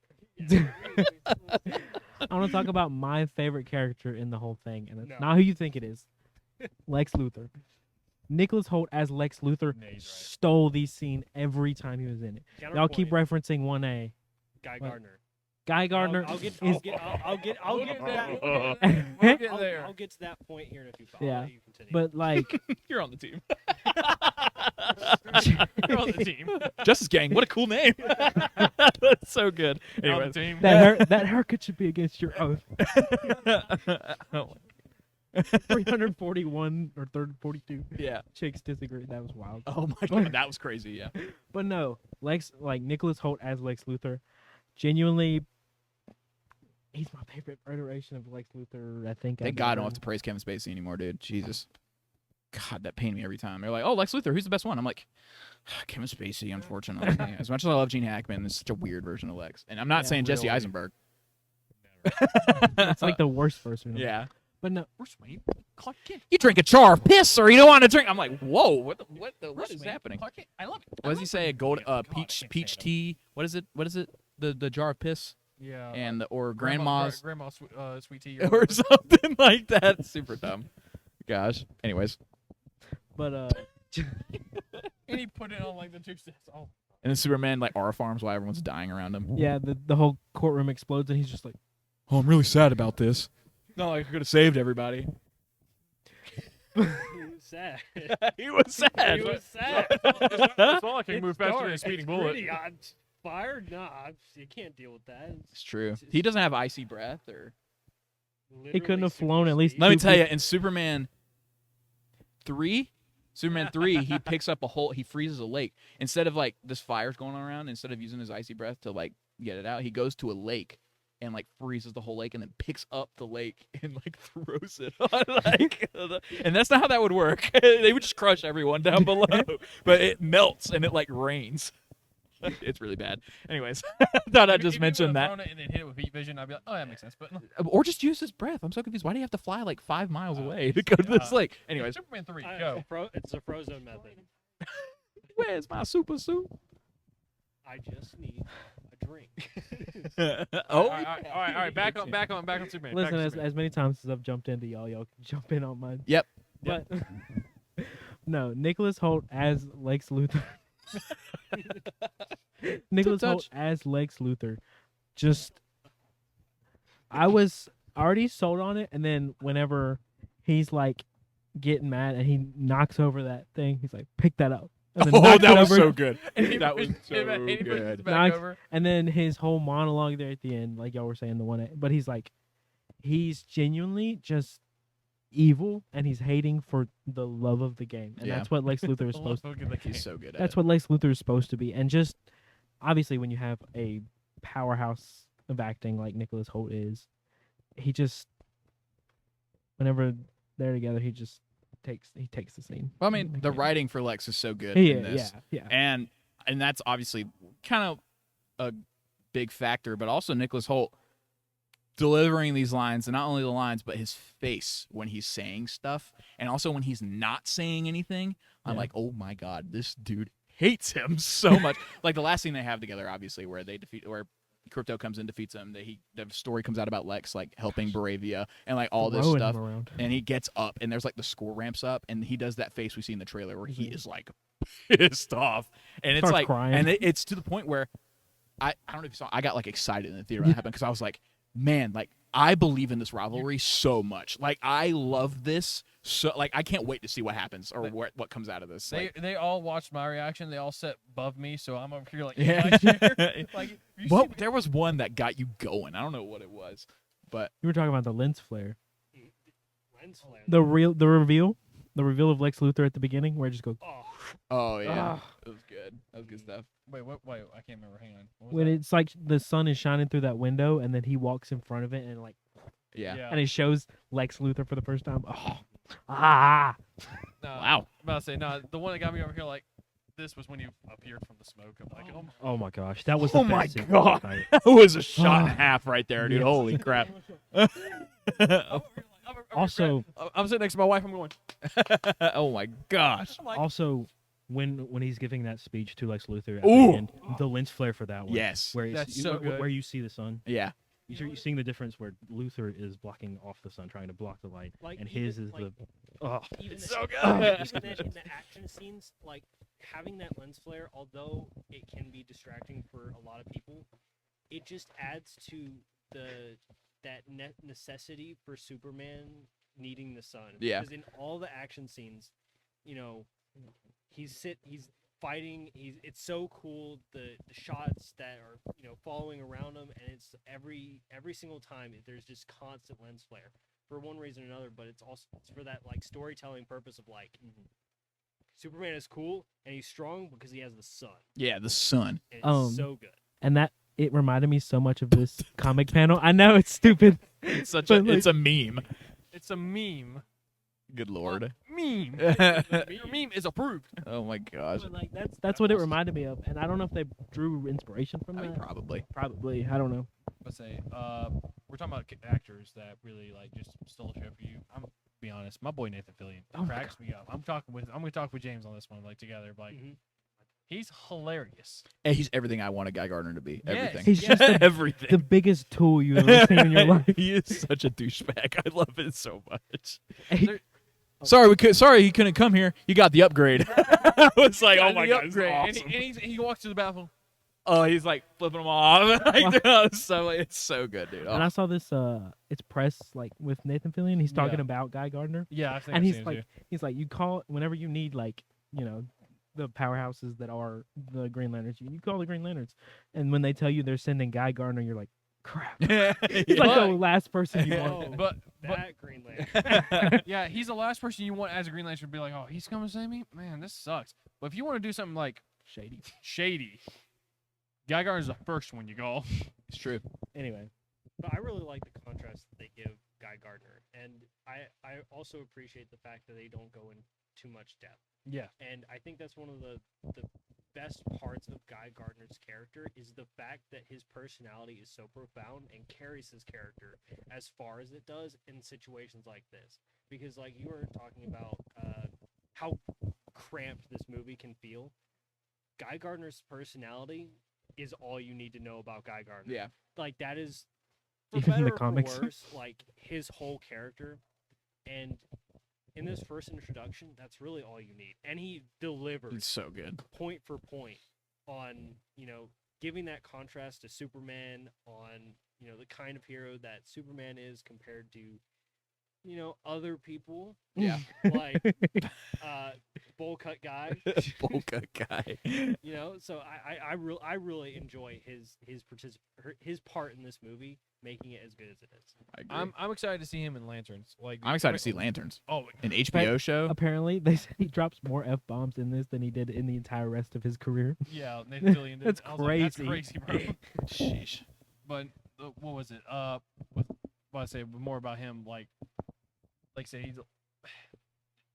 I want to talk about my favorite character in the whole thing, and it's No. not who you think it is. Lex Luthor. Nicholas Hoult as Lex Luthor No, he's right. stole the scene every time he was in it. Y'all keep referencing 1A. Guy What? Gardner. Guy Gardner. I'll get is- that. I'll get to that point here in a few. Yeah. I'll let you continue. But like, You're on the team. You're on the team. Justice Gang. What a cool name. That's so good. You're on Anyway. the team. that haircut should be against your oath. 341 or 342 Yeah. chicks disagree. That was wild. Oh my god, that was crazy. Yeah. But no, Nicholas Hoult as Lex Luthor, genuinely, he's my favorite iteration of Lex Luthor. I think. Thank God I don't have to praise Kevin Spacey anymore, dude. Jesus. God, that pained me every time. They're like, "Oh, Lex Luthor, who's the best one?" I'm like, Kevin Spacey. Unfortunately, as much as I love Gene Hackman, it's such a weird version of Lex. And I'm not saying Jesse really. Eisenberg. It's like the worst person. Yeah. But no, Bruce Wayne. Clark Kent. You drink a jar of piss, or you don't want to drink. I'm like, whoa, what Bruce is Wayne, happening? Clark Kent. I love it. What does he say? A gold God, I peach can't peach stand tea. What is it? The jar of piss Yeah. and or grandma's grandma's sweet tea or something like that. Super dumb. Gosh. Anyways, but And he put it on like the two steps. Oh. and then Superman like aura farms while everyone's dying around him. yeah, the whole courtroom explodes and he's just like, Oh, I'm really sad about this. No, I could have saved everybody. He was sad. He was sad. He was sad. It's not like he It's moved faster dark, than a speeding it's bullet. gritty. I'm fired. Nah, you can't deal with that. It's true. He doesn't have icy breath, or he couldn't Literally have flown at least. super let me Two tell you, feet. in Superman 3, he picks up a hole. He freezes a lake instead of like this fire's going around. Instead of using his icy breath to like get it out, he goes to a lake and like freezes the whole lake and then picks up the lake and like throws it on like and that's not how that would work. They would just crush everyone down below, but it melts and it like rains. It's really bad. Anyways, thought I'd just mention that. And then hit it with heat vision, I'd be like, oh, that makes sense. But Or just use his breath. I'm so confused. Why do you have to fly like 5 miles away to go to this lake? Anyways, Superman 3, go. It's a Frozone method. where's my super suit? I just need a drink. All right. Back on Superman. Listen, back on as Superman. many times as I've jumped into y'all can jump in on mine. Yep. But no, Nicholas Hoult as Lex Luthor. Nicholas Hoult as Lex Luthor. Just, I was already sold on it, and then whenever he's like getting mad and he knocks over that thing, he's like, "Pick that up." And then Oh, knocks that it was over. so good. And he That pushed- was so and he pushed his good. back Knocks- over. And then his whole monologue there at the end, like y'all were saying, the one, but he's like, he's genuinely just evil, and he's hating for the love of the game, and Yeah. that's what Lex Luthor is supposed. Look at the He's kid. so good at That's it. what Lex Luthor is supposed to be, and just obviously when you have a powerhouse of acting like Nicholas Hoult is. He just, whenever they're together, he takes the scene. Well, I mean, the can't- writing for Lex is so good Yeah, in this. yeah. And that's obviously kind of a big factor, but also Nicholas Hoult delivering these lines, and not only the lines, but his face when he's saying stuff, and also when he's not saying anything. I'm Yeah. like, oh my god, this dude hates him so much. Like the last scene they have together, obviously, where Crypto comes and defeats him. The story comes out about Lex like helping Baravia and like all this Throwing stuff. him around. And he gets up, and there's like the score ramps up, and he does that face we see in the trailer where he Mhm. is like pissed off, and it's Starts like, crying. and it's to the point where I don't know if you saw, I got like excited in the theater when that happened because I was like, man, like I believe in this rivalry so much. Like I love this so. Like I can't wait to see what happens or what comes out of this. They all watched my reaction. They all sat above me, so I'm over here like, Yeah. in my chair. Like, you Well, see me- there was one that got you going. I don't know what it was, but You were talking about the lens flare. Lens flare. The reveal of Lex Luthor at the beginning, where it just goes oh yeah, Ah. it was good. That was good stuff. Wait, what? Wait, I can't remember. Hang on. What was when that? it's like the sun is shining through that window, and then he walks in front of it, and like, Yeah. and it shows Lex Luthor for the first time. Ah, No, Wow. I'm about to say no. The one that got me over here like this was when you appeared from the smoke. I'm like, oh my. oh my gosh, that was Oh the my best scene. God. Right. That was a shot and a half right there, dude. Yes. Holy crap. Also, I'm sitting next to my wife. I'm going. Oh my gosh. I'm like, also, when he's giving that speech to Lex Luthor at Ooh. the end, the lens flare for that one. Yes. Where it's, That's so good. where you see the sun. Yeah. You're seeing the difference where Luthor is blocking off the sun, trying to block the light, Like, and even, his is like, the. Oh, Even It's the- so good. even then in the action scenes, like having that lens flare, although it can be distracting for a lot of people, it just adds to that necessity for Superman needing the sun. Yeah. Because in all the action scenes, you know, he's fighting. It's so cool the shots that are following around him, and it's every single time there's just constant lens flare for one reason or another. But it's for that like storytelling purpose of like Superman is cool and he's strong because he has the sun. Yeah, the sun. And it's Um, so good. and that it reminded me so much of this comic panel. I know it's stupid. It's such But, like- it's a meme. it's a meme. Good lord. Meme. Oh Your meme is approved. my gosh. But like that's what it reminded me of, and I don't know if they drew inspiration from I that. mean, probably. Probably, I don't know. Let's say, we're talking about actors that really like just stole the show for you. I'm gonna be honest, my boy Nathan Fillion Oh my cracks me up. I'm gonna talk with James on this one, like together. Like Mhm. he's hilarious. And he's everything I want a Guy Gardner to be. Yes. Everything. He's just the everything. biggest tool you've ever seen in your life. He is such a douchebag. I love it so much. There- Sorry he couldn't come here. You got the upgrade. I was like, oh my The god, this is upgrade. awesome. And he walks to the bathroom. Oh, he's like flipping them off. Like, so it's so good, dude. Oh. And I saw this it's press like with Nathan Fillion. He's talking Yeah. about Guy Gardner, Yeah, I think and I've he's seen it like too. he's like you call whenever you need like the powerhouses that are the Green Lanterns. You call the Green Lanterns, and when they tell you they're sending Guy Gardner, you're like, crap. He's like Yeah. the last person you Oh, want. But that Green Lantern. yeah, he's the last person you want as a Green Lantern to be like, oh, he's coming to save me? Man, this sucks. But if you want to do something like shady, Guy Gardner's the first one you go. It's true. Anyway, But I really like the contrast that they give Guy Gardner, and I also appreciate the fact that they don't go in too much depth. Yeah. And I think that's one of the best parts of Guy Gardner's character is the fact that his personality is so profound and carries his character as far as it does in situations like this. Because like you were talking about how cramped this movie can feel, Guy Gardner's personality is all you need to know about Guy Gardner. Yeah. Like that is for Even in better the or for comics. worse, like his whole character. And in this first introduction, that's really all you need. And he delivers It's so good. point for point on, giving that contrast to Superman, on, the kind of hero that Superman is compared to, other people Yeah. like bowl cut guy. Boca guy. So I really enjoy his part in this movie, making it as good as it is. I agree. I'm excited to see him in Lanterns. Like I'm excited to see Lanterns. Oh, An HBO show. apparently they said he drops more f-bombs in this than he did in the entire rest of his career. yeah, Nathan Fillion did. That's I was like, that's crazy. crazy, bro. Sheesh. But what was it? What I say more about him, like I said, he's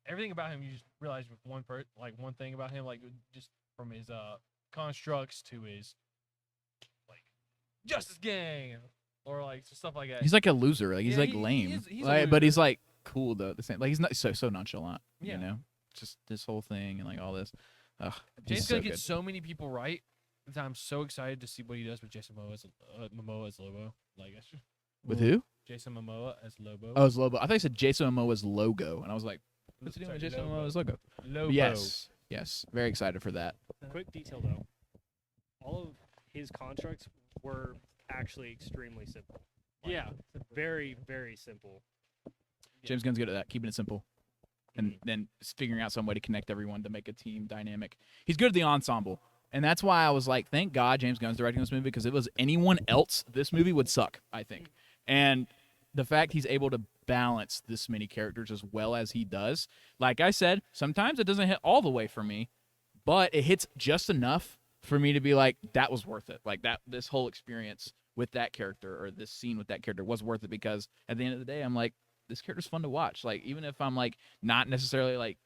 everything about him. You just realize with one thing about him, like just from his constructs to his like Justice Gang or like stuff like that. He's like a loser. Like he's Yeah, like he lame. is- he's a Like, but loser. he's like cool though. The same. Like he's not so nonchalant. Yeah. You know, just this whole thing and like all this. Ugh, James he's Gunn so gets good. so many people right that I'm so excited to see what he does with Jason Momoa as Lobo. Like With who? Jason Momoa as Lobo. Oh, it's Lobo. I thought you said Jason Momoa's logo, and I was like, what's he doing with Sorry, Jason Lobo. Momoa's logo? Lobo. Yes. Very excited for that. Quick detail though, all of his constructs were actually extremely simple. Like, Yeah. very very simple. James Gunn's good at that, keeping it simple, and then figuring out some way to connect everyone to make a team dynamic. He's good at the ensemble, and that's why I was like, thank God James Gunn's directing this movie, because if it was anyone else, this movie would suck, I think. And the fact he's able to balance this many characters as well as he does, like I said, sometimes it doesn't hit all the way for me, but it hits just enough for me to be like, that was worth it. Like this whole experience with that character or this scene with that character was worth it, because at the end of the day, I'm like, this character's fun to watch. Like, even if I'm like not necessarily like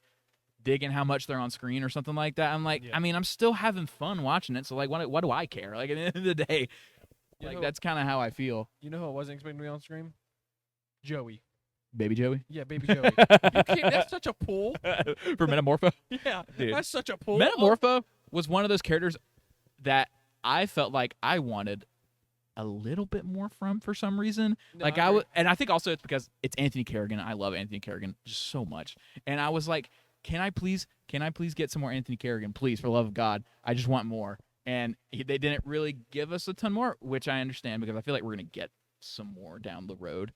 digging how much they're on screen or something like that, I'm like, Yeah. I mean, I'm still having fun watching it. So like, what do I care? Like at the end of the day, You like know- that's kind of how I feel. You know who I wasn't expecting to be on screen? Joey. Baby Joey Yeah, baby Joey. That's such a pull. for Metamorpho. Yeah, Dude. that's such a pull. Metamorpho was one of those characters that I felt like I wanted a little bit more from for some reason. No, Like I I agree. would, and I think also it's because it's Anthony Carrigan. I love Anthony Carrigan just so much, and I was like, can I please get some more Anthony Carrigan, please, for the love of God? I just want more. And they didn't really give us a ton more, which I understand, because I feel like we're gonna get some more down the road.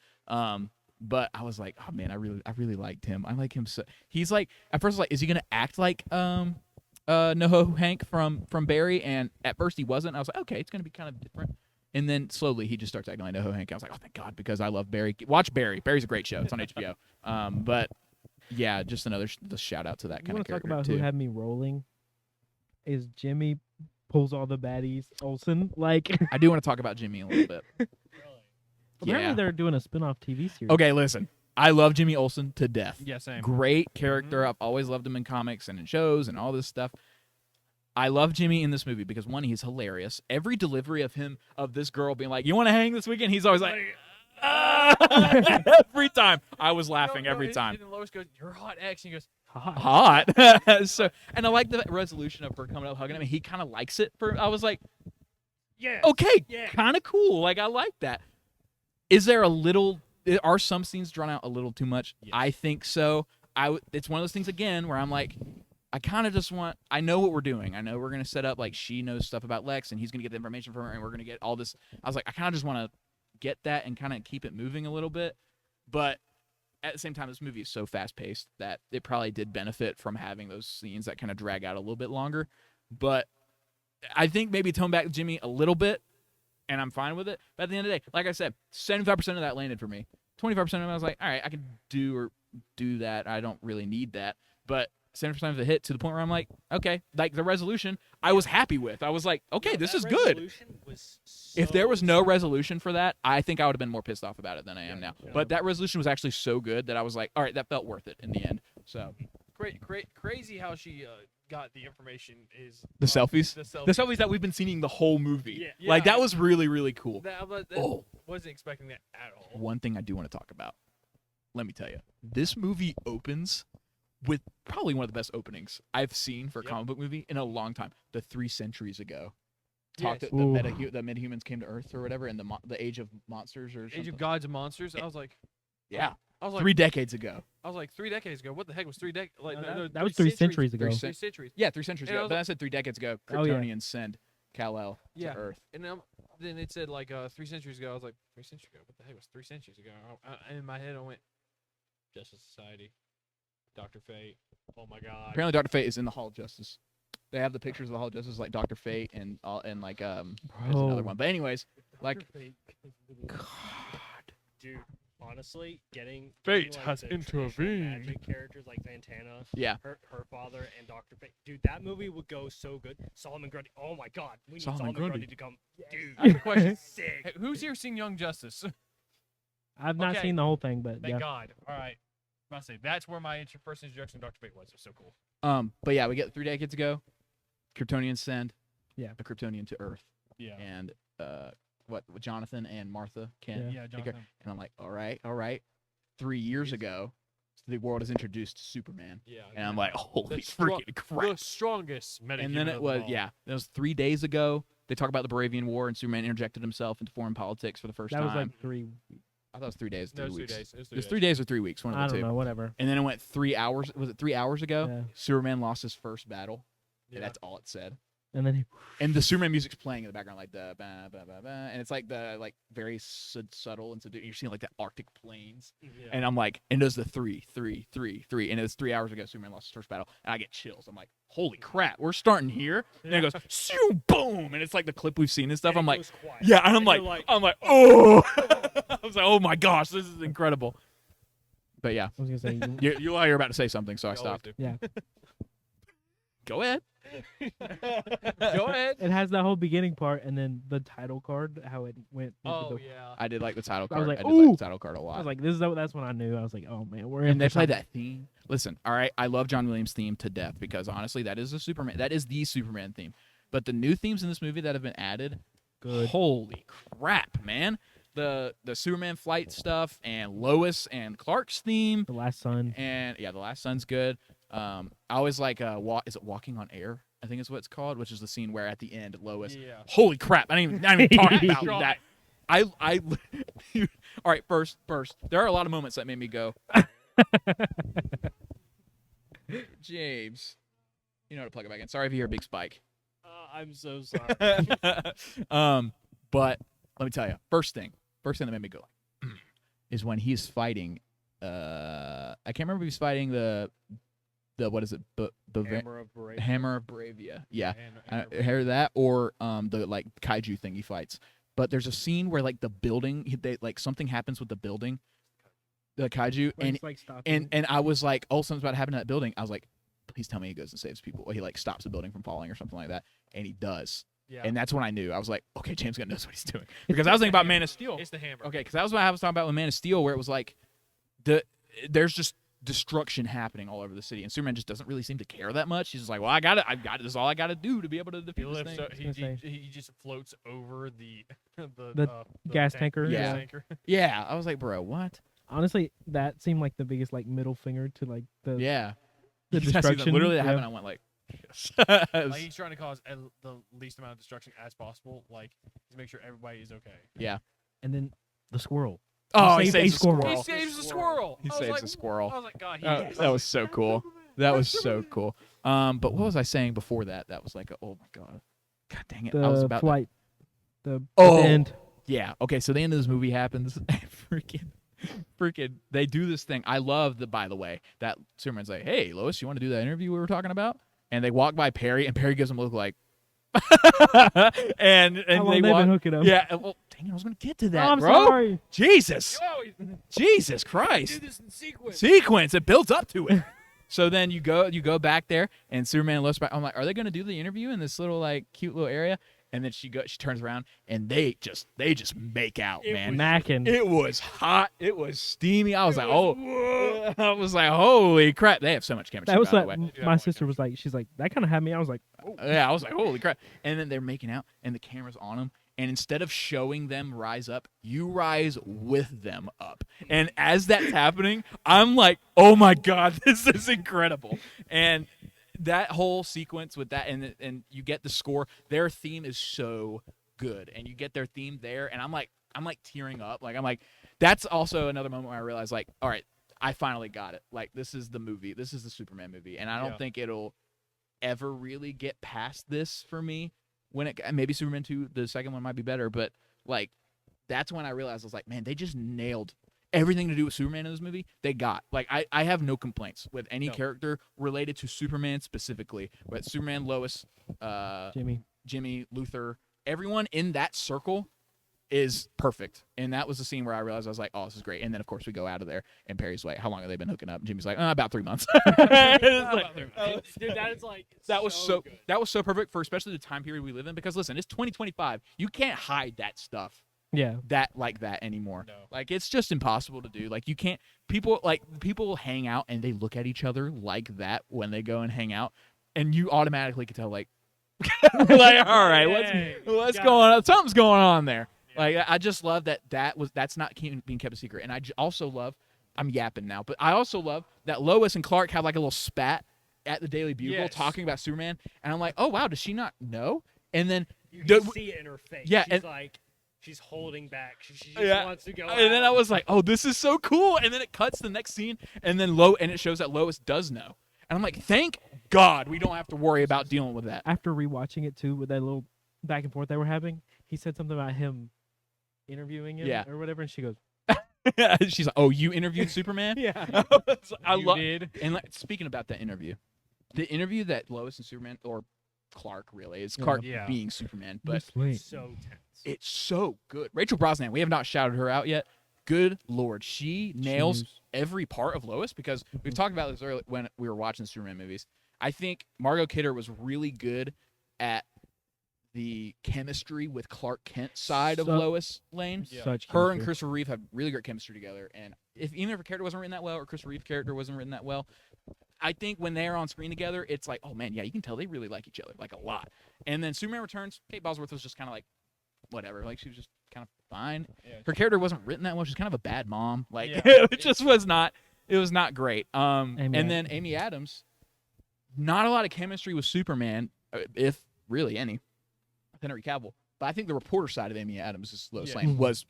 But I was like, oh man, I really liked him. I like him so. He's like, at first I was like, is he gonna act like NoHo Hank from Barry? And at first he wasn't. I was like, okay, it's gonna be kind of different. And then slowly he just starts acting like NoHo Hank. I was like, oh thank God, because I love Barry. Watch Barry. Barry's a great show. It's on HBO. But yeah, just another the shout out to that You kind of want to talk character about too. who had me rolling? Is Jimmy pulls all the baddies Olsen? Like I do want to talk about Jimmy a little bit. apparently Yeah. they're doing a spin-off TV series. Okay, listen. I love Jimmy Olsen to death. Yeah, same. Great character. I've always loved him in comics and in shows and all this stuff. I love Jimmy in this movie because, one, he's hilarious. Every delivery of him, of this girl being like, you want to hang this weekend? He's always like, ah! Every time. I was laughing every time. And Lois goes, "You're hot, X," and he goes, Hot. So, and I like the resolution of her coming up hugging him, and he kind of likes it. I was like, Yeah. okay, Yeah. kind of cool. Like, I like that. Are some scenes drawn out a little too much? Yes. I think so. It's one of those things again where I'm like, I kind of just want. I know what we're doing. I know we're gonna set up like she knows stuff about Lex, and he's gonna get the information from her, and we're gonna get all this. I was like, I kind of just want to get that and kind of keep it moving a little bit, but at the same time, this movie is so fast paced that it probably did benefit from having those scenes that kind of drag out a little bit longer. But I think maybe tone back Jimmy a little bit, and I'm fine with it. But at the end of the day, like I said, 75% of that landed for me. 25% of it, I was like, all right, I can do that. I don't really need that. But 70% of it hit to the point where I'm like, okay, like the resolution, I was happy with. I was like, okay, No, this that is good. resolution was If there was so no simple. resolution for that, I think I would have been more pissed off about it than I am now. Yeah. But that resolution was actually so good that I was like, all right, that felt worth it in the end. So crazy how she got the information is the selfies, The selfies. the selfies that we've been seeing the whole movie, Yeah. like Yeah. that was really really cool. That Oh. wasn't expecting that at all. One thing I do want to talk about. Let me tell you, this movie opens with probably one of the best openings I've seen for a Yep. comic book movie in a long time. The 3 centuries ago. Yes. The Ooh. metahumans came to Earth or whatever, in the age of monsters or something. Age of Gods and Monsters. I was like, Yeah, I was like, 3 decades ago. 3 decades ago. What the heck was 3 decades? Like No, that was 3 centuries ago. 3 3 centuries. Yeah, 3 centuries And I ago. was But I said 3 decades ago. Oh, yeah. Kryptonians send Kal-El Yeah. to Earth. And then it said like 3 centuries ago. I was like, 3 centuries ago. What the heck was 3 centuries ago? In my head, I went, Justice Society, Dr. Fate. Oh my God. Apparently, Dr. Fate is in the Hall of Justice. They have the pictures of the Hall of Justice, like Dr. Fate and like there's another Bro. one. But anyways, like Dude, honestly, getting Fate like, has the traditional intervened. Magic characters like Santana, Yeah. her father, and Dr. Fate. Dude, that movie would go so good. Solomon Grundy. Oh my God, we need Solomon Solomon Grundy Grundy. to come. Dude, I have a question. sick. Hey, who's here seen Young Justice? I've not Okay. seen the whole thing, but Thank yeah. God. All right. I say that's where my first introduction to Dr. Fate was. It was so cool. But yeah, we get 3 decades ago. Kryptonians send Yeah. a Kryptonian to Earth, Yeah. and what Jonathan and Martha can Yeah, take her. Jonathan. And I'm like, all right. 3 years ago, the world is introduced to Superman, Yeah. and I'm like, holy The strong- freaking crap! The strongest medic. And then it was it was 3 days ago. They talk about the Bravian War, and Superman interjected himself into foreign politics for the first That time. was like 3. I thought it was 3 days, 3 No, it was 3 weeks. days. It was It was 3 3 days or 3 weeks, one of I the don't two. know, whatever. And then it went 3 hours. Was it 3 hours ago? Yeah. Superman lost his first battle. Yeah. And that's all it said. And then he, And the Superman music's playing in the background, like the ba ba ba ba, and it's like the very subtle and subdued. You're seeing like the Arctic plains, Yeah. and I'm like, and it does the 3, 3, 3, 3, and it was 3 hours ago. Superman lost his first battle, and I get chills. I'm like, holy crap, we're starting here. And then it goes, shoo, boom, and it's like the clip we've seen and stuff. And I'm it like, goes quiet. yeah, and you're I'm like, oh, I was like, oh my gosh, this is incredible. But yeah, I was gonna say, you're about to say something, so I You always stopped. do. yeah, Go ahead. Go ahead. it has that whole beginning part, and then the title card, how it went. Into Oh the, yeah. I did like the title I card. was like, I did like ooh. the title card a lot. I was like, that's when I knew. I was like, oh man, we're in. And they for play something. that theme. Listen, all right, I love John Williams' theme to death because honestly, that is the Superman theme. But the new themes in this movie that have been added, Good. holy crap, man! The Superman flight stuff and Lois and Clark's theme, The Last Son. and yeah, the Last Son's good. I always like is it Walking on Air? I think is what it's called, which is the scene where at the end Lois. Yeah. Holy crap! I didn't even talk about Strong. that. I all right. First, there are a lot of moments that made me go, James, you know how to plug it back in. Sorry if you hear a big spike. I'm so sorry. But let me tell you, first thing that made me go is when he's fighting. I can't remember if he's fighting the what is it? Hammer of Bravia. Hammer of Bravia. Yeah, And- I heard that, or the like kaiju thing he fights. But there's a scene where like the building, they like something happens with the building, the kaiju, Where and it's, like, stopping. and I was like, oh, something's about to happen to that building. I was like, please tell me he goes and saves people. Or he like stops the building from falling or something like that, and he does. Yeah. And that's when I knew. I was like, okay, James Gunn knows what he's doing. Because I was thinking about Man of Steel. It's the hammer. Okay, because that was what I was talking about with Man of Steel, where it was like, there's just destruction happening all over the city, and Superman just doesn't really seem to care that much. He's just like, well, I got it. This is all I got to do to be able to defeat He this lifts thing. up, was gonna he just floats over the gas tanker, gas yeah. tanker. Yeah, I was like, bro, what? Honestly, that seemed like the biggest like middle finger to like the Yeah, the I see that. destruction. Literally, that yeah. happened. I went like, Like he's trying to cause the least amount of destruction as possible, like to make sure everybody is okay. yeah. And then the squirrel. Oh, he saved a saves the squirrel. squirrel. He saves the squirrel. He I was saves like, the squirrel. I was like, God, he That was so cool. That was so cool. But what was I saying before that? That was like, oh my god, god dang it! I was The about flight. The Oh. end. Yeah. Okay. So the end of this movie happens. freaking. They do this thing. I love by the way, that Superman's like, "Hey, Lois, you want to do that interview we were talking about?" And they walk by Perry, and Perry gives him a look like, and How long they they walk. been hooking up? Yeah. Well, dang it, I was gonna get to that, Oh, I'm bro. sorry. Jesus. Jesus do Christ. this in sequence. Sequence. It builds up to it. So then you go back there, and Superman looks back. I'm like, are they gonna do the interview in this little like cute little area? And then she turns around, and they just make out, man. Mackin. It was hot. It was steamy. I was like, oh, I was like, holy crap! They have so much chemistry. That was by like the way. my sister was like, she's like, that kind of had me. I was like, Yeah, I was like, holy crap! And then they're making out, and the camera's on them. And instead of showing them rise up, you rise with them up. And as that's happening, I'm like, oh my god, this is incredible. And that whole sequence with that, and you get the score. Their theme is so good, and you get their theme there, and I'm like tearing up. Like I'm like, that's also another moment where I realized, like, all right, I finally got it. Like this is the movie. This is the Superman movie, and I don't Yeah. think it'll ever really get past this for me. When maybe Superman 2, the second one might be better, but like that's when I realized I was like, man, they just nailed everything to do with Superman in this movie. They got like I have no complaints with any No. character related to Superman specifically. With Superman, Lois, Jimmy. Jimmy, Luthor, everyone in that circle is perfect. And that was the scene where I realized, I was like, oh, this is great. And then, of course, we go out of there, and Perry's like, how long have they been hooking up? And Jimmy's like, about 3 months. It's like, Dude, that is like that was so good. that was so perfect for especially the time period we live in, because listen, it's 2025. You can't hide that stuff Yeah. that anymore. No. Like, it's just impossible to do. Like, you can't, people hang out and they look at each other like that when they go and hang out, and you automatically can tell, like, like, all right, what's going on? Something's going on there. Yeah. Like, I just love that's not being kept a secret. And I also love, I'm yapping now, but I also love that Lois and Clark have like a little spat at the Daily Bugle Yes. talking about Superman, and I'm like, oh wow, does she not know? And then You can the- see it in her face. Yeah, she's and- like, she's holding back. She just Yeah. wants to go. and then I out. was like, oh, this is so cool. And then it cuts to the next scene, and then and it shows that Lois does know. And I'm like, thank God we don't have to worry about dealing with that. After rewatching it too, with that little back and forth they were having, he said something about him interviewing him Yeah. or whatever, and she goes, She's like, oh, you interviewed Superman? "Yeah." I You love. did. And like, speaking about that interview, the interview that Lois and Superman, or Clark really, is Yeah. Clark Yeah. being Superman, but Sweet. so tense. it's so good. Rachel Brosnahan, we have not shouted her out yet. Good Lord, she nails knows. every part of Lois, because we've talked about this earlier when we were watching the Superman movies. I think Margot Kidder was really good at the chemistry with Clark Kent side of So- Lois Lane. Yeah. Such Her and chemistry. Christopher Reeve have really great chemistry together, and even if her character wasn't written that well, or Christopher Reeve's character wasn't written that well, I think when they're on screen together, it's like, oh man, yeah, you can tell they really like each other, like a lot. And then Superman Returns, Kate Bosworth was just kind of like, whatever, like she was just kind of fine. Yeah. Her character wasn't written that well. She's kind of a bad mom, like Yeah. it just was not. It was not great. Amy And then Amy Adams, not a lot of chemistry with Superman, if really any. Henry Cavill, but I think the reporter side of Amy Adams' Lois Yeah. Lane was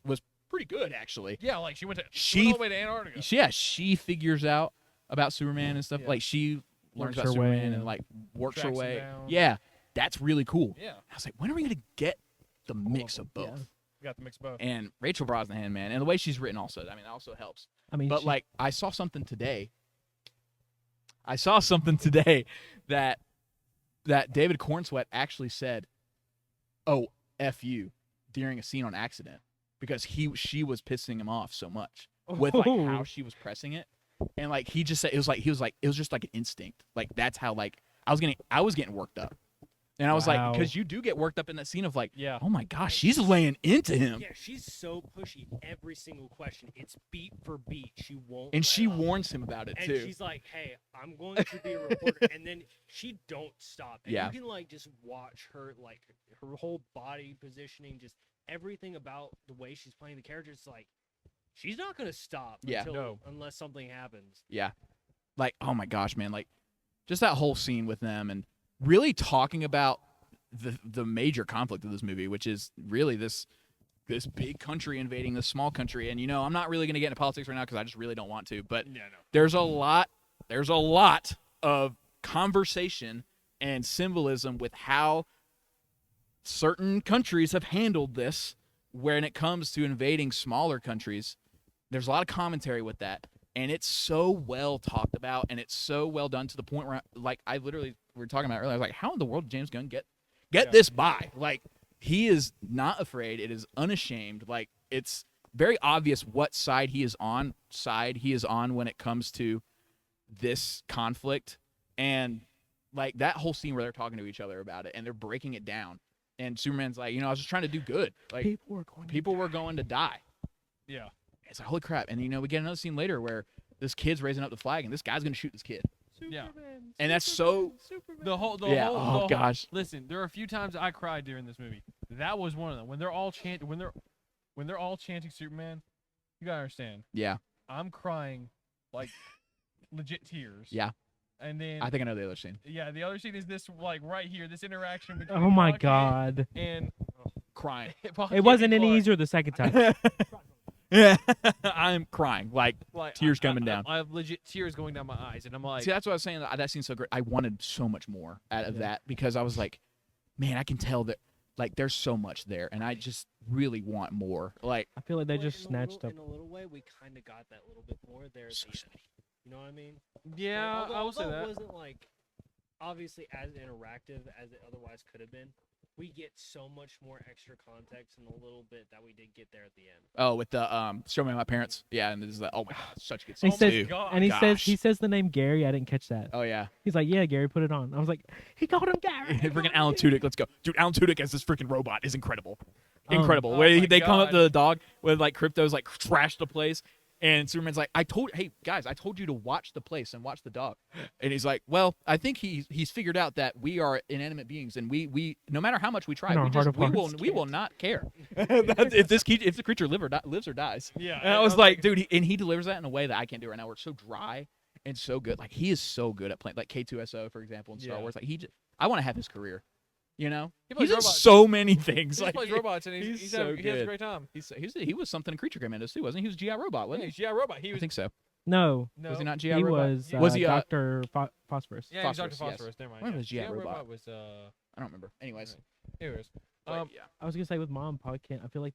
pretty good actually. Yeah, like she went She- all the way to Antarctica. Yeah, she figures out about Superman and stuff. Yeah. Like, she learns Works about her way Superman and in. like works her Tracks him way. down. Yeah, that's really cool. Yeah, I was like, when are we gonna get the mix of both? Yeah. we got the mix both. And Rachel Brosnahan, man, and the way she's written also. I mean, that also helps. I mean, But she- like, I saw something today. that David Cornsweet actually said, "Oh, F you," during a scene on accident, because she was pissing him off so much with like how Oh. she was pressing it, and like he just said it was just like an instinct. Like, that's how, like, I was getting worked up, and I was like, Wow. because you do get worked up in that scene of like, Yeah. oh my gosh, she's laying into him. Yeah, she's so pushy. Every single question, it's beat for beat. She won't. And let she up. warns him about it And too. she's like, "Hey, I'm going to be a reporter," and then she don't stop. And Yeah. you can like just watch her, like her whole body positioning, just everything about the way she's playing the character. It's like she's not gonna stop Yeah. unless something happens. Yeah. Like, oh my gosh, man. Like, just that whole scene with them and really talking about the major conflict of this movie, which is really this big country invading this small country. And, I'm not really going to get into politics right now because I just really don't want to. But Yeah, no. there's a lot of conversation and symbolism with how certain countries have handled this when it comes to invading smaller countries. There's a lot of commentary with that, and it's so well talked about, and it's so well done to the point where, like, we were talking about earlier, I was like, how in the world did James Gunn get Yeah. this by? Like, he is not afraid. It is unashamed. Like, it's very obvious what side he is on when it comes to this conflict. And like that whole scene where they're talking to each other about it and they're breaking it down, and Superman's like, I was just trying to do good. Like, people were going to die. Yeah. It's like, holy crap. And we get another scene later where this kid's raising up the flag and this guy's gonna shoot this kid. Yeah. And that's so The whole. yeah. the Oh whole- gosh. Listen, there are a few times I cried during this movie. That was one of them. When they're all chanting Superman, you gotta understand. Yeah. I'm crying like legit tears. Yeah. And then I think I know the other scene. yeah, the other scene is this like right here, this interaction between Oh my Bucky God. and Crying. Bucky It wasn't and any Clark. easier the second time. Yeah. I'm crying. Like, Like, tears coming down. I have legit tears going down my eyes, and I'm like, see, that's what I was saying. That scene's so great. I wanted so much more out of that because I was like, man, I can tell that like there's so much there, and I just really want more. Like, I feel like they But just snatched up. in a little way, we kind of got that little bit more there. At So the end. You know what I mean? yeah, Like, I will say although that. it wasn't like obviously as interactive as it otherwise could have been. we get so much more extra context in the little bit that we did get there at the end. Oh, with the show me my parents. Yeah, and this is oh my god, such a good And scene he too. says, God. and he says, Gosh. he says the name Gary. I didn't catch that. Oh yeah, He's like, yeah, Gary, put it on. I was like, he called him Gary. freaking Alan Tudyk. Let's go, dude. Alan Tudyk as this freaking robot is incredible. Um, Incredible. oh Where my they come up God. to the dog with like Crypto's like trash the place, and Superman's like, hey guys, I told you to watch the place and watch the dog, and he's like, well, I think he's figured out that we are inanimate beings, and we no matter how much we try, In our we heart of will hearts not care if the creature lives or dies. Yeah. And I was like, dude, he delivers that in a way that I can't do right now. Where it's so dry and so good. Like he is so good at playing, like K2SO for example in Star Yeah. Wars. Like I want to have his career. You know, He plays he's in robots. so many things. He Like plays robots, and he's he so has a good. great time. he was something in Creature Commandos too, wasn't he? He was GI Robot, Yeah, wasn't he's he? GI Robot. He I was. think so. No, No. Was he not GI he Robot? was. Was he Dr. Phosphorus? Yeah, he was Dr. Phosphorus, yes. Phosphorus. Never mind. One of yeah. those GI Robot. was. I don't remember. Anyways, Anyways. but yeah. I was gonna say with Mom Pop can't. I feel like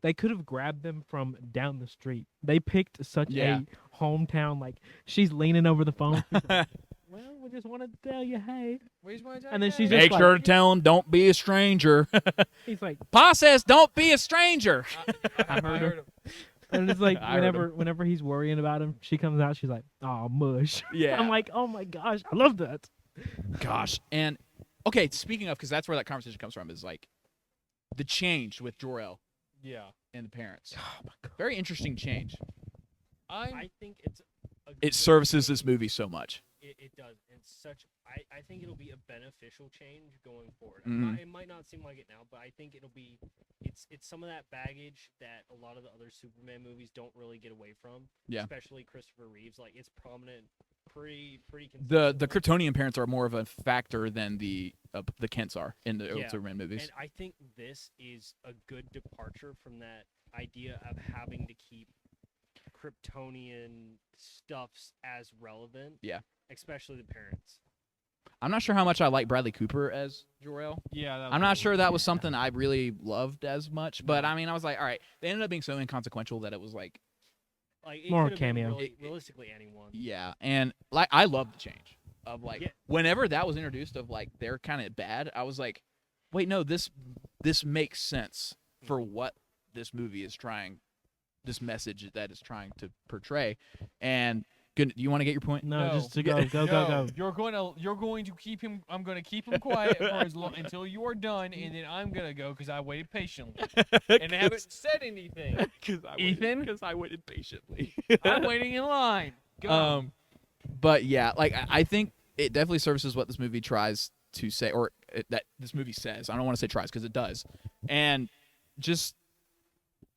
they could have grabbed them from down the street. They picked such Yeah. a hometown. Like she's leaning over the phone. She's like, well, we just wanted to tell you, hey. And then she's just Make like- sure to tell him, don't be a stranger. He's like, Pa says, don't be a stranger. I heard him. and it's like I heard whenever he's worrying about him, she comes out. She's like, oh mush. Yeah. I'm like, oh my gosh, I love that. Gosh. And okay, speaking of, because that's where that conversation comes from, is like the change with Jor-El Yeah. and the parents. Very interesting change. I think it's. It services this movie so much. It does. It's such. I think it'll be a beneficial change going forward. Mhm. It might not seem like it now, but I think it'll be. It's some of that baggage that a lot of the other Superman movies don't really get away from. Yeah. Especially Christopher Reeves. Like it's prominent, pretty The consistently. Kryptonian parents are more of a factor than the Kents are in the old Yeah. Superman movies. And I think this is a good departure from that idea of having to keep Kryptonian stuffs as relevant. Yeah. Especially the parents. I'm not sure how much I like Bradley Cooper as Jor-El. Yeah. That was I'm not cool. sure that was something I really loved as much, but I mean, I was like, all right. They ended up being so inconsequential that it was like, Like it More could have been cameo. really, realistically anyone. yeah. And like, I love the change of like, Yeah. whenever that was introduced of like they're kind of bad, I was like, wait, no, this makes sense for what this movie is trying, this message that it's trying to portray. And good, you want to get your point? No, No. just to go, go. You're going to keep him. I'm going to keep him quiet for as long until you are done, and then I'm gonna go because I waited patiently and haven't said anything. Ethan? Because I waited patiently. I'm waiting in line. Go. But yeah, like I think it definitely services what this movie tries to say, or that this movie says. I don't want to say tries because it does, and just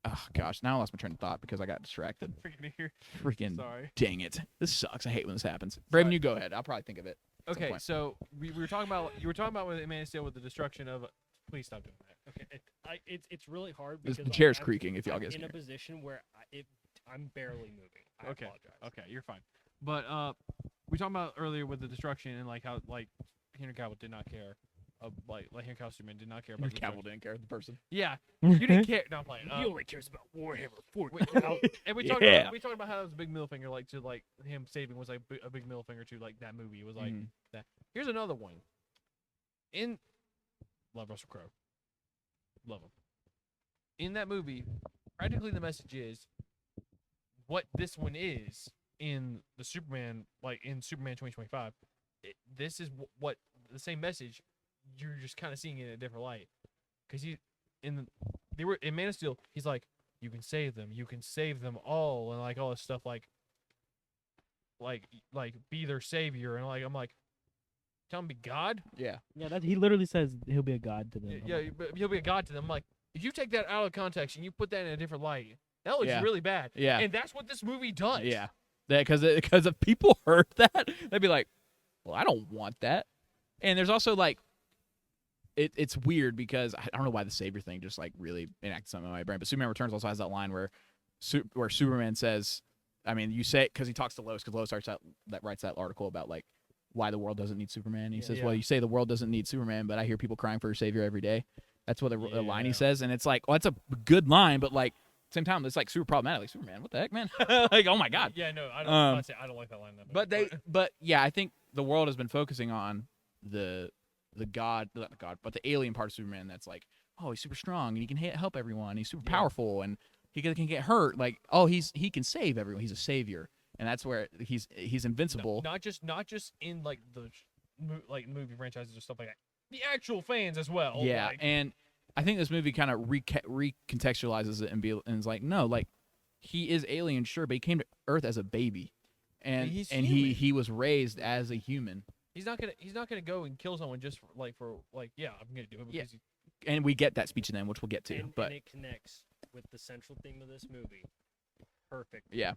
oh gosh, now I lost my train of thought because I got distracted. Freaking here. Freaking Sorry. dang it! This sucks. I hate when this happens. Sorry. Braven, you go ahead. I'll probably think of it. at some Okay, point. so we were talking about you were talking about with Man of Steel with the destruction of. Please stop doing that. Okay, it's really hard This- because the chair's I'm- creaking if y'all I'm guys in can a hear. position where I'm barely moving. I Okay. apologize. Okay, you're fine. But we talked about earlier with the destruction and like how like Henry Cavill did not care. Like Henry Cavill Superman did not care about the Cavill destruction. didn't care. The person. Yeah, you didn't care. No, I'm playing. He only cares about Warhammer we- 40,000. and we talked Yeah. about how it was a big middle finger, like to like him saving was like a big middle finger to like that movie. It was like Mhm. that. Here's another one. In love Russell Crowe, love him. In that movie, practically the message is what this one is in the Superman, like in Superman 2025. This is what the same message. You're just kind of seeing it in a different light, because they were in Man of Steel. He's like, you can save them all, and like all this stuff, like be their savior, and like I'm like, tell him to be God. Yeah. Yeah, he literally says he'll be a god to them. I'm Yeah, like, but he'll be a God to them. I'm like, if you take that out of context and you put that in a different light, that looks Yeah. really bad. Yeah. And that's what this movie does. Yeah. Because if people heard that, they'd be like, well, I don't want that. And there's also like, it's weird because I don't know why the savior thing just like really enacted something in my brain. But Superman Returns also has that line where Superman says, I mean, you say because he talks to Lois, because Lois writes that article about like why the world doesn't need Superman. And he says, Yeah. well, you say the world doesn't need Superman, but I hear people crying for a savior every day. That's what the line he Yeah. says, and it's like, well, that's a good line, but like same time, it's like super problematic. Like Superman, what the heck, man? Like, oh my god. Yeah, no, I don't like that line. In that movie. But yeah, I think the world has been focusing on the the god, not the god, but the alien part of Superman that's like, oh, he's super strong and he can help everyone. He's super powerful and he can get hurt. Like, oh, he can save everyone. He's a savior, and that's where he's invincible. Not just in like the movie franchises or stuff like that. The actual fans as well. Yeah, like, and I think this movie kind of recontextualizes it and is like, no, like he is alien, sure, but he came to Earth as a baby, and he's he was raised as a human. He's not gonna go and kill someone just for yeah, I'm gonna do it because And we get that speech in them, which we'll get to. And but it connects with the central theme of this movie. Perfect. yeah,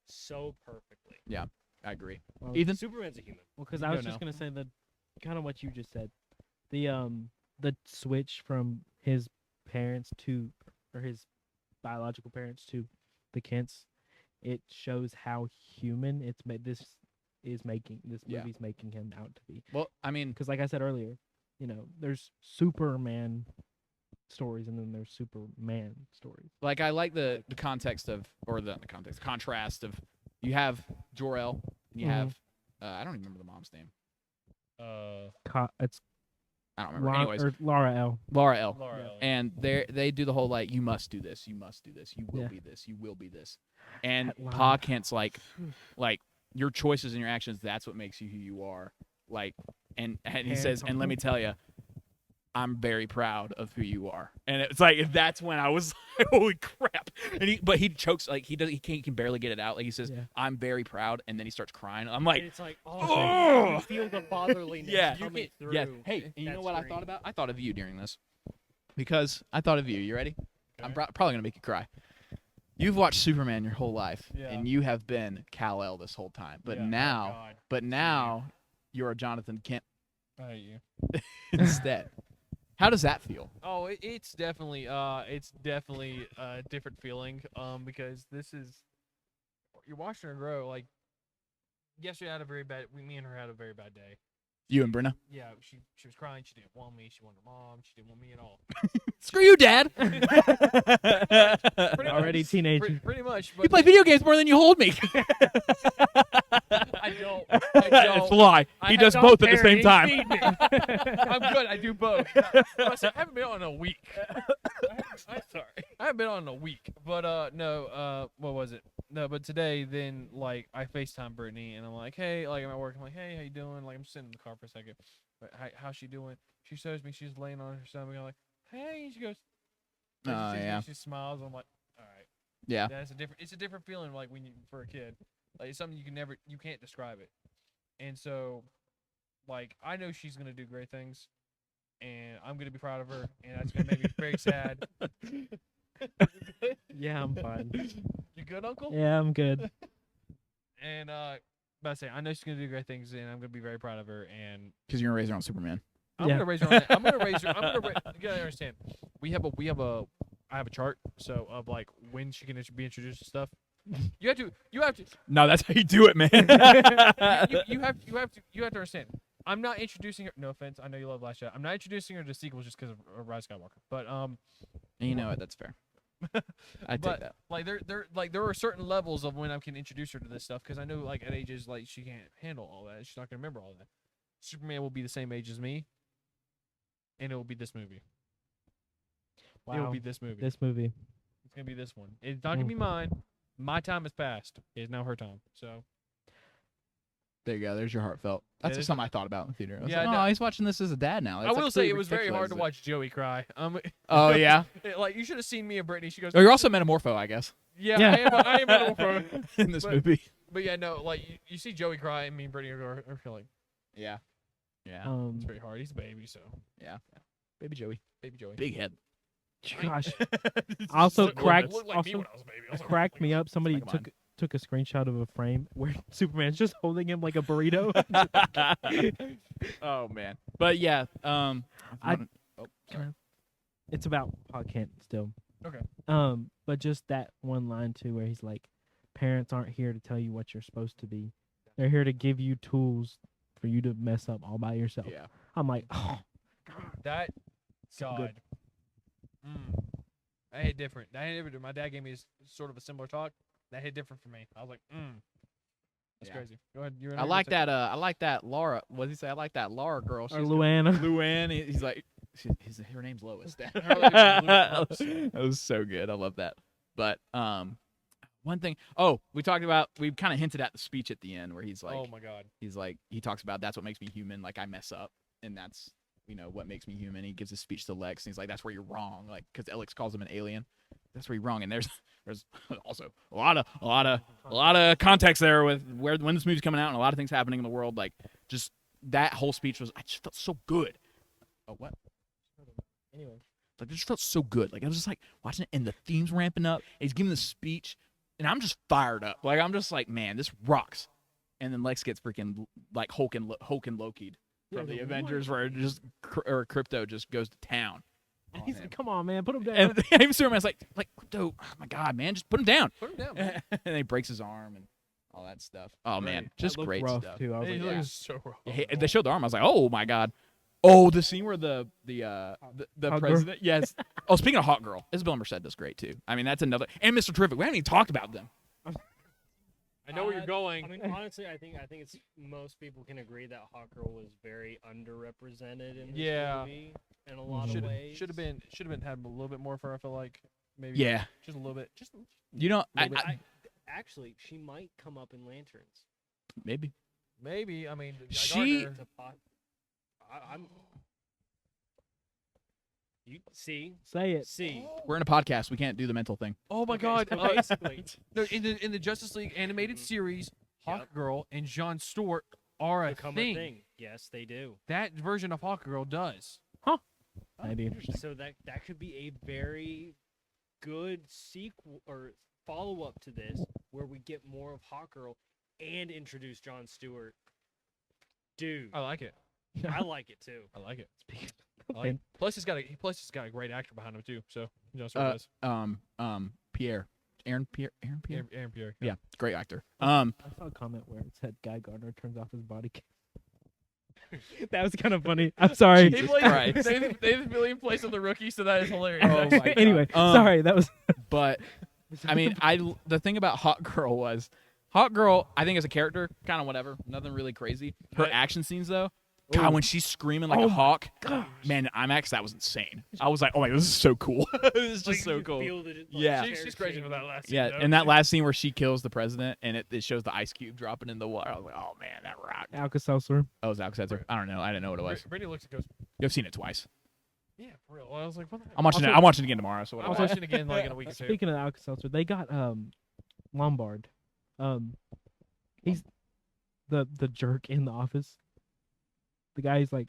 So perfectly. yeah, I agree. Well, Ethan, Superman's a human. Well, because You I go was just now. gonna say that kind of what you just said, the switch from his parents to, or his biological parents to, the Kents, it shows how human this Yeah. movie's making him out to be. well, I mean, Because like I said earlier, there's Superman stories and then there's Superman stories. like I like the context of, or the contrast of, you have Jor-El, and you Mhm. have I don't even remember the mom's name. It's I don't remember. Anyways, Laura L. Laura L. Laura. Yeah. And they do the whole like, you must do this, you must do this, you will Yeah. be this, you will be this, and That line. Pa Kent's like your choices and your actions, that's what makes you who you are. Like, and he Parents says, are- and let me tell you, I'm very proud of who you are. And it's like, that's when I was like, holy crap. And but he chokes, like he can barely get it out. Like he says, Yeah. I'm very proud, and then he starts crying. I'm And like, it's like, oh! you feel the fatherliness Yeah. coming through. yes. Hey, and you know That's what I great. thought about? I thought of you during this, because I thought of you. You ready? I'm probably gonna make you cry. You've watched Superman your whole life, Yeah. and you have been Kal-El this whole time. But Yeah. Oh, now, God. you're a Jonathan Kent I hate you. instead. How does that feel? Oh, it's definitely a different feeling. Because this is, you're watching her grow. Like, yesterday I had me and her had a very bad day. You and Brenna? Yeah, she was crying. She didn't want me. She wanted her mom. She didn't want me at all. Screw you, Dad. Pretty Already much. teenager. Pretty much. You But play video games more than you hold me. I don't. It's a lie. I He have does not both at the parented, same he time. feed me. I'm good. I do both. Listen, I haven't been on in a week. I'm sorry. I haven't been on in a week. But no. What was it? No, but today, then like I FaceTime Brittany and I'm like, hey, like I'm at work. I'm like, hey, how you doing? Like I'm sitting in the car for a second. But how's she doing? She shows me she's laying on her stomach. I'm like, hey. And she goes, Oh, and she sees me, yeah. she smiles. I'm like, all right. Yeah. That's it's a different feeling like when you for a kid. Like it's something you can't describe it. And so like I know she's gonna do great things and I'm gonna be proud of her and that's gonna make me very sad. Yeah, I'm fine. You good, Uncle? Yeah, I'm good. And but I say I know she's gonna do great things and I'm gonna be very proud of her and Because you're gonna raise her on Superman. I'm Yeah. gonna raise her on that. I'm gonna raise her. You gotta understand. I have a chart so of like when she can be introduced to stuff. You have to No, that's how you do it, man. you have to understand. I'm not introducing her. No offense, I know you love Last Jedi. I'm not introducing her to sequels just because of Rise of Skywalker. But You know what? That's fair. I take But- that. like there are certain levels of when I can introduce her to this stuff because I know like at ages like she can't handle all that. She's not gonna remember all that. Superman will be the same age as me, and it will be this movie. It will Wow. be this movie. This movie. It's gonna be this one. It's not gonna be mine. My time has passed. It is now her time. So There you go. There's your heartfelt. That's Yeah, just something I thought about in the theater. I was Yeah, like, no. oh, he's watching this as a dad now. I That's will like say really it was very hard to recontextualizes it. watch Joey cry. Oh yeah. Like you should have seen me and Brittany. She goes, Oh, you're also Metamorpho, I guess, yeah, Yeah. I am a pro. in this But- movie. But yeah, no, like you see Joey cry, and me and Brittany are like, Yeah. Yeah. it's very hard. He's a baby, so Yeah. Baby Joey. baby Joey. Big head. Gosh. Also Look cracked- like me also when I was a baby. I was like, Cracked me up. Somebody Like mine. took a screenshot of a frame where Superman's just holding him like a burrito. Oh man. But yeah. I- Oh, sorry. It's about Pa Kent still. Okay. But just that one line too, where he's like, "Parents aren't here to tell you what you're supposed to be. They're here to give you tools for you to mess up all by yourself." Yeah. I'm like, oh, That So God. good. That hit different. That hit different. My dad gave me sort of a similar talk. That hit different for me. I was like, That's Yeah. crazy. Go ahead. I like that. I like that Laura. What did he say? I like that Laura girl. Or Luana. Luann. He's like, her name's Lois. Her That was so good. I love that. But one thing. Oh, we talked about. We kind of hinted at the speech at the end where he's like, Oh my god. he's like, he talks about that's what makes me human. Like I mess up, and that's what makes me human. He gives a speech to Lex, and he's like, that's where you're wrong. Like because Alex calls him an alien. That's where you're wrong. And there's also a lot of context there with when this movie's coming out and a lot of things happening in the world. Like just that whole speech I just felt so good. Oh what? Anyway, Like it just felt so good. Like I was just like watching it, and the theme's ramping up. And he's giving the speech, and I'm just fired up. Like I'm just like, man, this rocks. And then Lex gets freaking like Hulk and Loki'd from the Avengers, where it just Crypto just goes to town. And he's like, "Come on, man, put him down." And even Superman's like Crypto, oh my god, man, just put him down. Put him down, man. And then he breaks his arm and all that stuff. Oh man, Right. just That looked great rough, stuff. too. I was He like, yeah. looks so rough. Yeah, they showed the arm. I was like, oh my god. Oh, the scene where the Hot girl? president. Yes. Oh, speaking of Hot Girl, Isabel Merced does great too. I mean, that's another. And Mr. Terrific. We haven't even talked about them. I know where you're going. I mean, honestly, I think it's most people can agree that Hawk Girl was very underrepresented in this Yeah. movie in a lot Should of ways. have been had a little bit more for. I feel like maybe. Yeah. Just a little bit. Just Actually, she might come up in Lanterns. maybe. maybe. I mean, She- Gardner- I'm. You see, "Say it." see. We're in a podcast. We can't do the mental thing. Oh my Okay, god. so basically, No, in the Justice League animated Mhm. series, Hawk Yep. Girl and Jon Stewart are a become thing. a thing. Yes, they do. That version of Hawk Girl does. Maybe. So that could be a very good sequel or follow up to this, where we get more of Hawk Girl and introduce Jon Stewart. Dude, I like it. I like it too. I like it. Speaking I like it. Plus, he's got a great actor behind him too. So Jon Stewart does. Pierre. Aaron Pierre. Aaron Pierre. Yeah, great actor. I saw a comment where it said Guy Gardner turns off his body cam. That was kind of funny. I'm sorry. Jesus Christ. Nathan Fillion plays on the rookie, so that is hilarious. Oh my Anyway, God. sorry. That was. But I mean, the thing about Hot Girl was Hot Girl. I think as a character, kind of whatever, nothing really crazy. Her Right. action scenes though, God, when she's screaming like Oh a my hawk, gosh. man, in IMAX that was insane. I was like, oh my, this is so cool. This is Like, just you so could cool. feel the, Yeah. She's crazy for that last. Scene, Yeah, though. and that last scene where she kills the president and it shows the ice cube dropping in the water. I was like, oh man, that rocked. Alka-Seltzer. Oh, it was Alka-Seltzer. I don't know. I didn't know what it was. Brittany looks and goes, You've seen it twice. yeah, for real. I was like, what the heck? I'm watching it. Also- I'm watching it again tomorrow. So I'll whatever. watch it again like in a week or two. Speaking of Alka-Seltzer, they got Lombard. He's the jerk in the office. The guy's like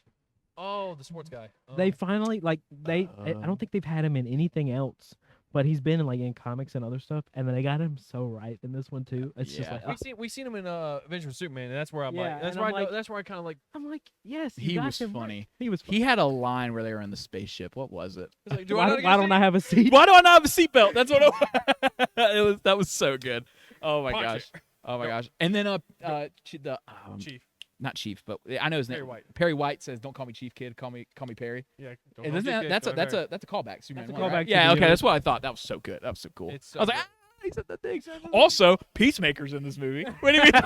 Oh, the sports guy. they finally like I don't think they've had him in anything else, but he's been like in comics and other stuff, and then they got him so right in this one too. It's just Yeah. like we seen him in Avengers vs Superman, and that's where I'm Yeah, like, that's and where I'm like- that's where I kind of like. I'm like, yes, you He got was him right. funny. He was. He had a line where they were in the spaceship. What was it? It's like, Why don't I have a seat? Why do I not have a seatbelt? That's what it was. That was so good. Oh my Punch gosh. it. Oh my Go. gosh. And then Chief. not Chief, but I know his name. Perry White. Perry White says, "Don't call me Chief, kid. Call me Perry." Yeah. don't And call isn't Chief that, Kid, that's a call that's Perry. a callback. Superman That's a 1, right? callback to Yeah. the Okay. other- That's what I thought. That was so good. That was so cool. It's so I was like, good. he said that thing. Also, Peacemaker's in this movie. We didn't even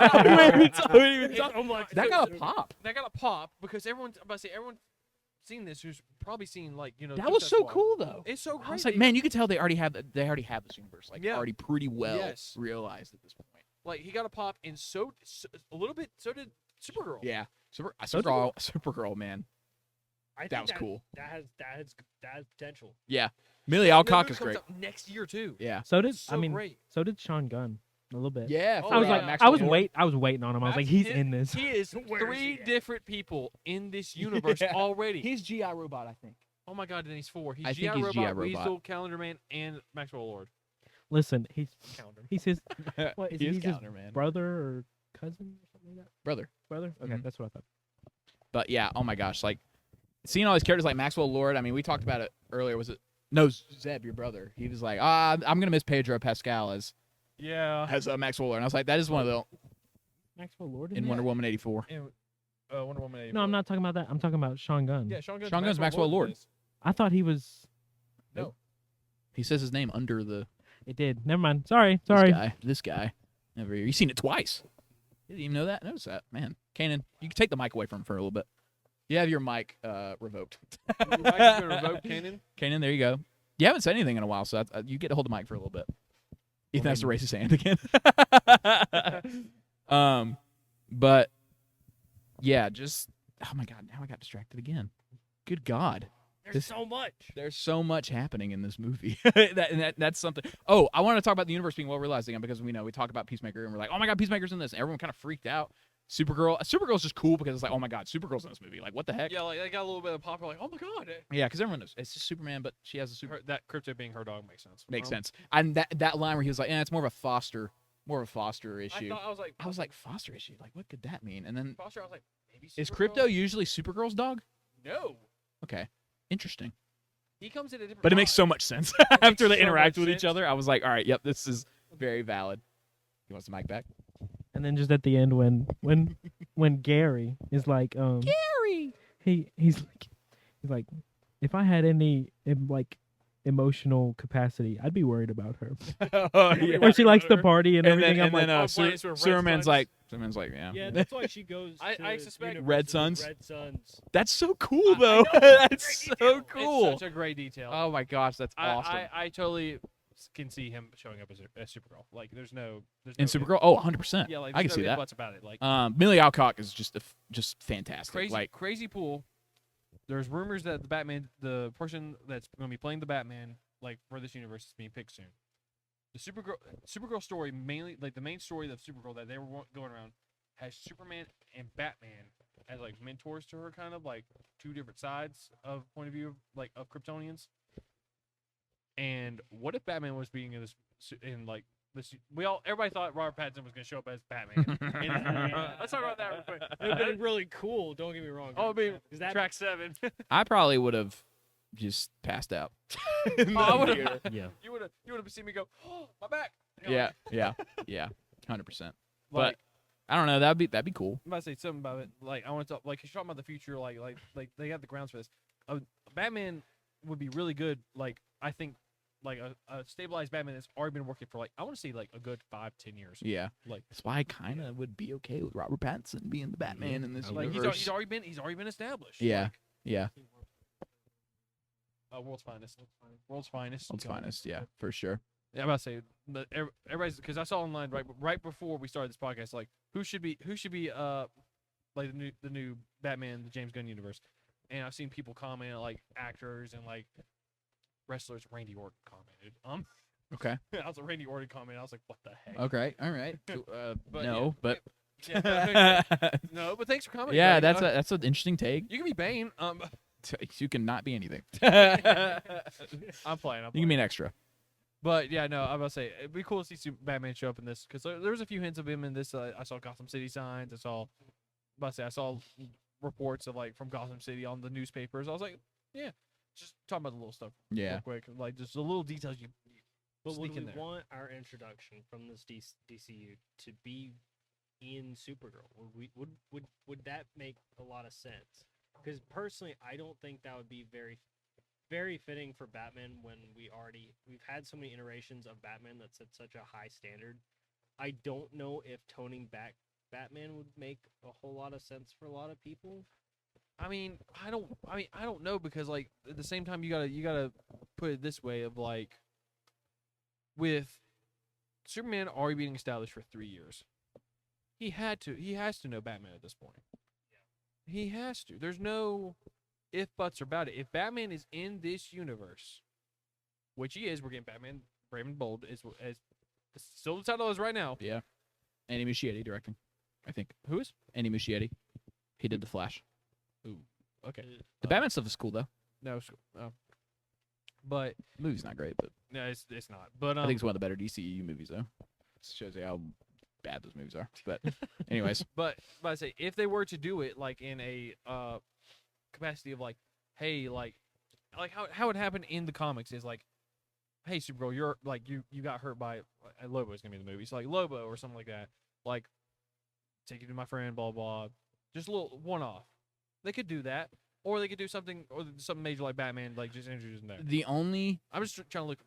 talk. I'm like, That got a pop. That got a pop because everyone's about to say everyone's seen this who's probably seen like That was so cool though. It's so great. I was like, that man, you could tell they already have this universe like Yeah. already pretty well Yes. realized at this point. like he got a pop, and so a little bit. So did Supergirl. Yeah, So did Supergirl, man, I think that was cool. That has potential. Yeah, Millie And that Alcock movie is comes great. out next year too. Yeah, So did So I mean? great. So did Sean Gunn a little bit. yeah. Oh, I was yeah. like, Maxwell I was Lord. waiting on him. I was like, Max- he's he- in this. He is Where is he 3 at? different people in this universe Yeah. already. He's GI Robot, I think. Oh my god, then he's 4. He's I G.I. think he's G.I. Robot, Robot. Weasel, Calendar Man, and Maxwell Lord. Listen, he's Calendar. his what is he is he's his Calendar Man. brother or cousin or something like that. Brother. Brother. Okay, Mhm. that's what I thought. But yeah, oh my gosh, like seeing all these characters like Maxwell Lord. I mean, we talked about it earlier. Was it? No, Zeb, your brother. He was like, I'm gonna miss Pedro Pascal as Yeah. Maxwell Lord. And I was like, that is one of the Maxwell Lord in Wonder Woman 84. And, Wonder Woman 84. No, I'm not talking about that. I'm talking about Sean Gunn. Yeah, Sean Gunn's Sean Gunn's Maxwell Lord. in this. I thought he was. He says his name under the It did. Never mind. Sorry. This guy. Over here. You've seen it twice. You didn't even know that? Notice that, man. Canaan, you can take the mic away from him for a little bit. You have your mic revoked. Your mic has been revoked, Canaan. Canaan, there you go. You haven't said anything in a while, so you get to hold the mic for a little bit. Ethan has to raise his hand again. But yeah, just oh my god, now I got distracted again. Good God. There's so much. There's so much happening in this movie. That's something. Oh, I want to talk about the universe being well realized again because we talk about Peacemaker and we're like, oh my god, Peacemaker's in this. And everyone kind of freaked out. Supergirl's just cool because it's like, oh my god, Supergirl's in this movie. Like, what the heck? Yeah, like they got a little bit of popular, like, oh my god. Yeah, because everyone knows it's just Superman, but she has a super. That Crypto being her dog makes sense. Makes sense. And that line where he was like, it's more of a foster issue. I was like, foster issue. Like, what could that mean? And then Foster, I was like, maybe is Supergirl? Crypto usually Supergirl's dog? No. Okay, interesting. He comes in a different. But it makes vibe. so much sense makes after they so interact much with each sense. other. I was like, all right, yep, this is very valid. He wants the mic back. And then just at the end when Gary is like Gary. he's like if I had any like emotional capacity, I'd be worried about her. Oh, yeah. Where she likes to party and And everything. then, I'm like, oh, playing with Red Superman's Suns. like, yeah. Yeah, that's why she goes. I to suspect universes Red with Suns? Red Suns. That's so cool though. I know, That's great so detail. cool. It's such a great detail. Oh my gosh, that's awesome. I totally can see him showing up as Supergirl. Like, there's no In Supergirl, oh, 100%. Yeah, like I can there's see no that. buts about it. Like Millie Alcock is just fantastic. crazy, Like, crazy pool. There's rumors that the person that's going to be playing the Batman, like for this universe, is being picked soon. The Supergirl story, mainly like the main story of Supergirl that they were going around, has Superman and Batman as like mentors to her, kind of like two different sides of point of view of Kryptonians. And what if Batman was being in this? Everybody thought Robert Pattinson was going to show up as Batman. Let's talk about that real quick. It would have been really cool. Don't get me wrong. Oh, I mean, Is that track 7. I probably would have just passed out. In the I would've- theater. yeah. You would have seen me go, oh, my back. You know, Yeah, 100%. But Like, I don't know. That'd be cool. I'm about to say something about it. Like, I want to talk, like, you're talking about the future. Like they got the grounds for this. Batman would be really good. Like, I think, like a stabilized Batman that's already been working for I want to say a good 5-10 years. Yeah, Like, that's why I kind of would be okay with Robert Pattinson being the Batman in this like universe. he's already been established. Yeah, yeah, World's finest. World's finest. world's finest. Yeah, for sure. Yeah, I'm about to say, but everybody's because I saw online right before we started this podcast, like who should be like the new Batman, the James Gunn universe, and I've seen people comment like actors and like wrestlers. Randy Orton commented. Okay. I was a Randy Orton comment. I was like, what the heck? Okay. All right. But no, yeah, but no, but thanks for commenting. yeah, buddy. that's an interesting take. You can be Bane. You can not be anything. I'm playing. You can be an extra. But yeah, no, I'm about to say it'd be cool to see Batman show up in this because there was a few hints of him in this. I saw Gotham City signs. I saw reports of from Gotham City on the newspapers. I was like, yeah, just talking about the little stuff Yeah. real quick, like just the little details you But sneak would in we there. want our introduction from this DCU to be in Supergirl? Would that make a lot of sense? Because personally, I don't think that would be very, very fitting for Batman when we've had so many iterations of Batman that's at such a high standard. I don't know if toning back Batman would make a whole lot of sense for a lot of people. I don't know because at the same time you gotta put it this way of with Superman already being established for 3 years, he has to know Batman at this point. He has to. There's no if buts about it. If Batman is in this universe, which he is, we're getting Batman Brave and Bold as still the title is right now. Yeah. Andy Muschietti directing, I think. Who is? Andy Muschietti. He did The Flash. Okay. The Batman stuff is cool though. No, but The movie's not great, but no, it's not. But I think it's one of the better DCU movies though. It shows you how bad those movies are. But anyways, But I say if they were to do it in a capacity of hey, how it happened in the comics is hey Supergirl, you're you got hurt by Lobo's gonna be in the movie. So Lobo or something like that. Take you to my friend, blah blah. Just a little one off. They could do that. Or they could do something major like Batman, just introduce them there. the only I'm just trying to look.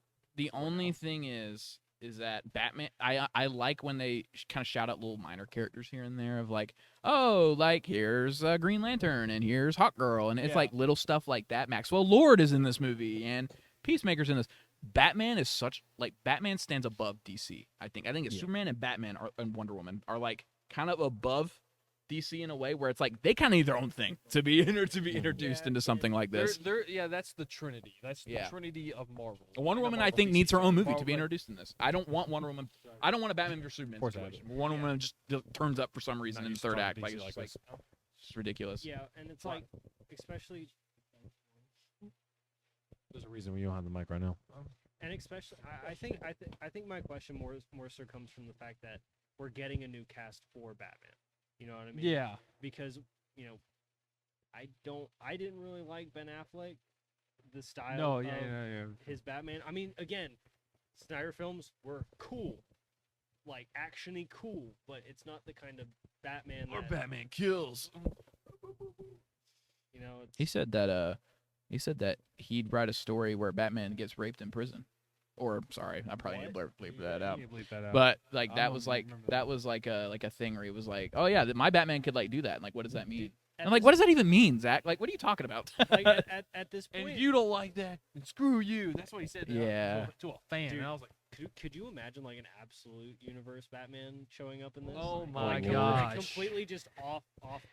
thing is is that Batman. I like when they kind of shout out little minor characters here and there of like, oh, like here's Green Lantern and here's Hawk Girl, and it's like little stuff like that. Maxwell Lord is in this movie and Peacemaker's in this. Batman is Batman stands above DC. I think it's Superman and Batman and Wonder Woman are like kind of above DC in a way where it's like they kind of need their own thing to be introduced into something like this. That's the Trinity. That's the Trinity of Marvel. Wonder Woman, I think, needs her own movie to be introduced in this. I don't want Wonder Woman. I don't want a Batman vs Superman situation. Wonder Woman just turns up for some reason in the third act. Like it's ridiculous. Yeah, and it's like, especially. There's a reason we don't have the mic right now. And especially, I think my question more so comes from the fact that we're getting a new cast for Batman. You know what I mean? Yeah. Because, I didn't really like Ben Affleck, the style of his Batman. I mean, again, Snyder films were cool, like actiony cool, but it's not the kind of Batman. Or Batman kills. He said that he'd write a story where Batman gets raped in prison. Or sorry, I probably need to bleep that out. But like that was like a thing where he was like, oh yeah, my Batman could like do that. And, like, what does that mean? And like, what does that even mean, Zach? Like, what are you talking about? Like at this point, and if you don't like that, then screw you. That's what he said. To a fan. Dude, and I was like, could you imagine like an absolute universe Batman showing up in this? Oh my gosh, completely just off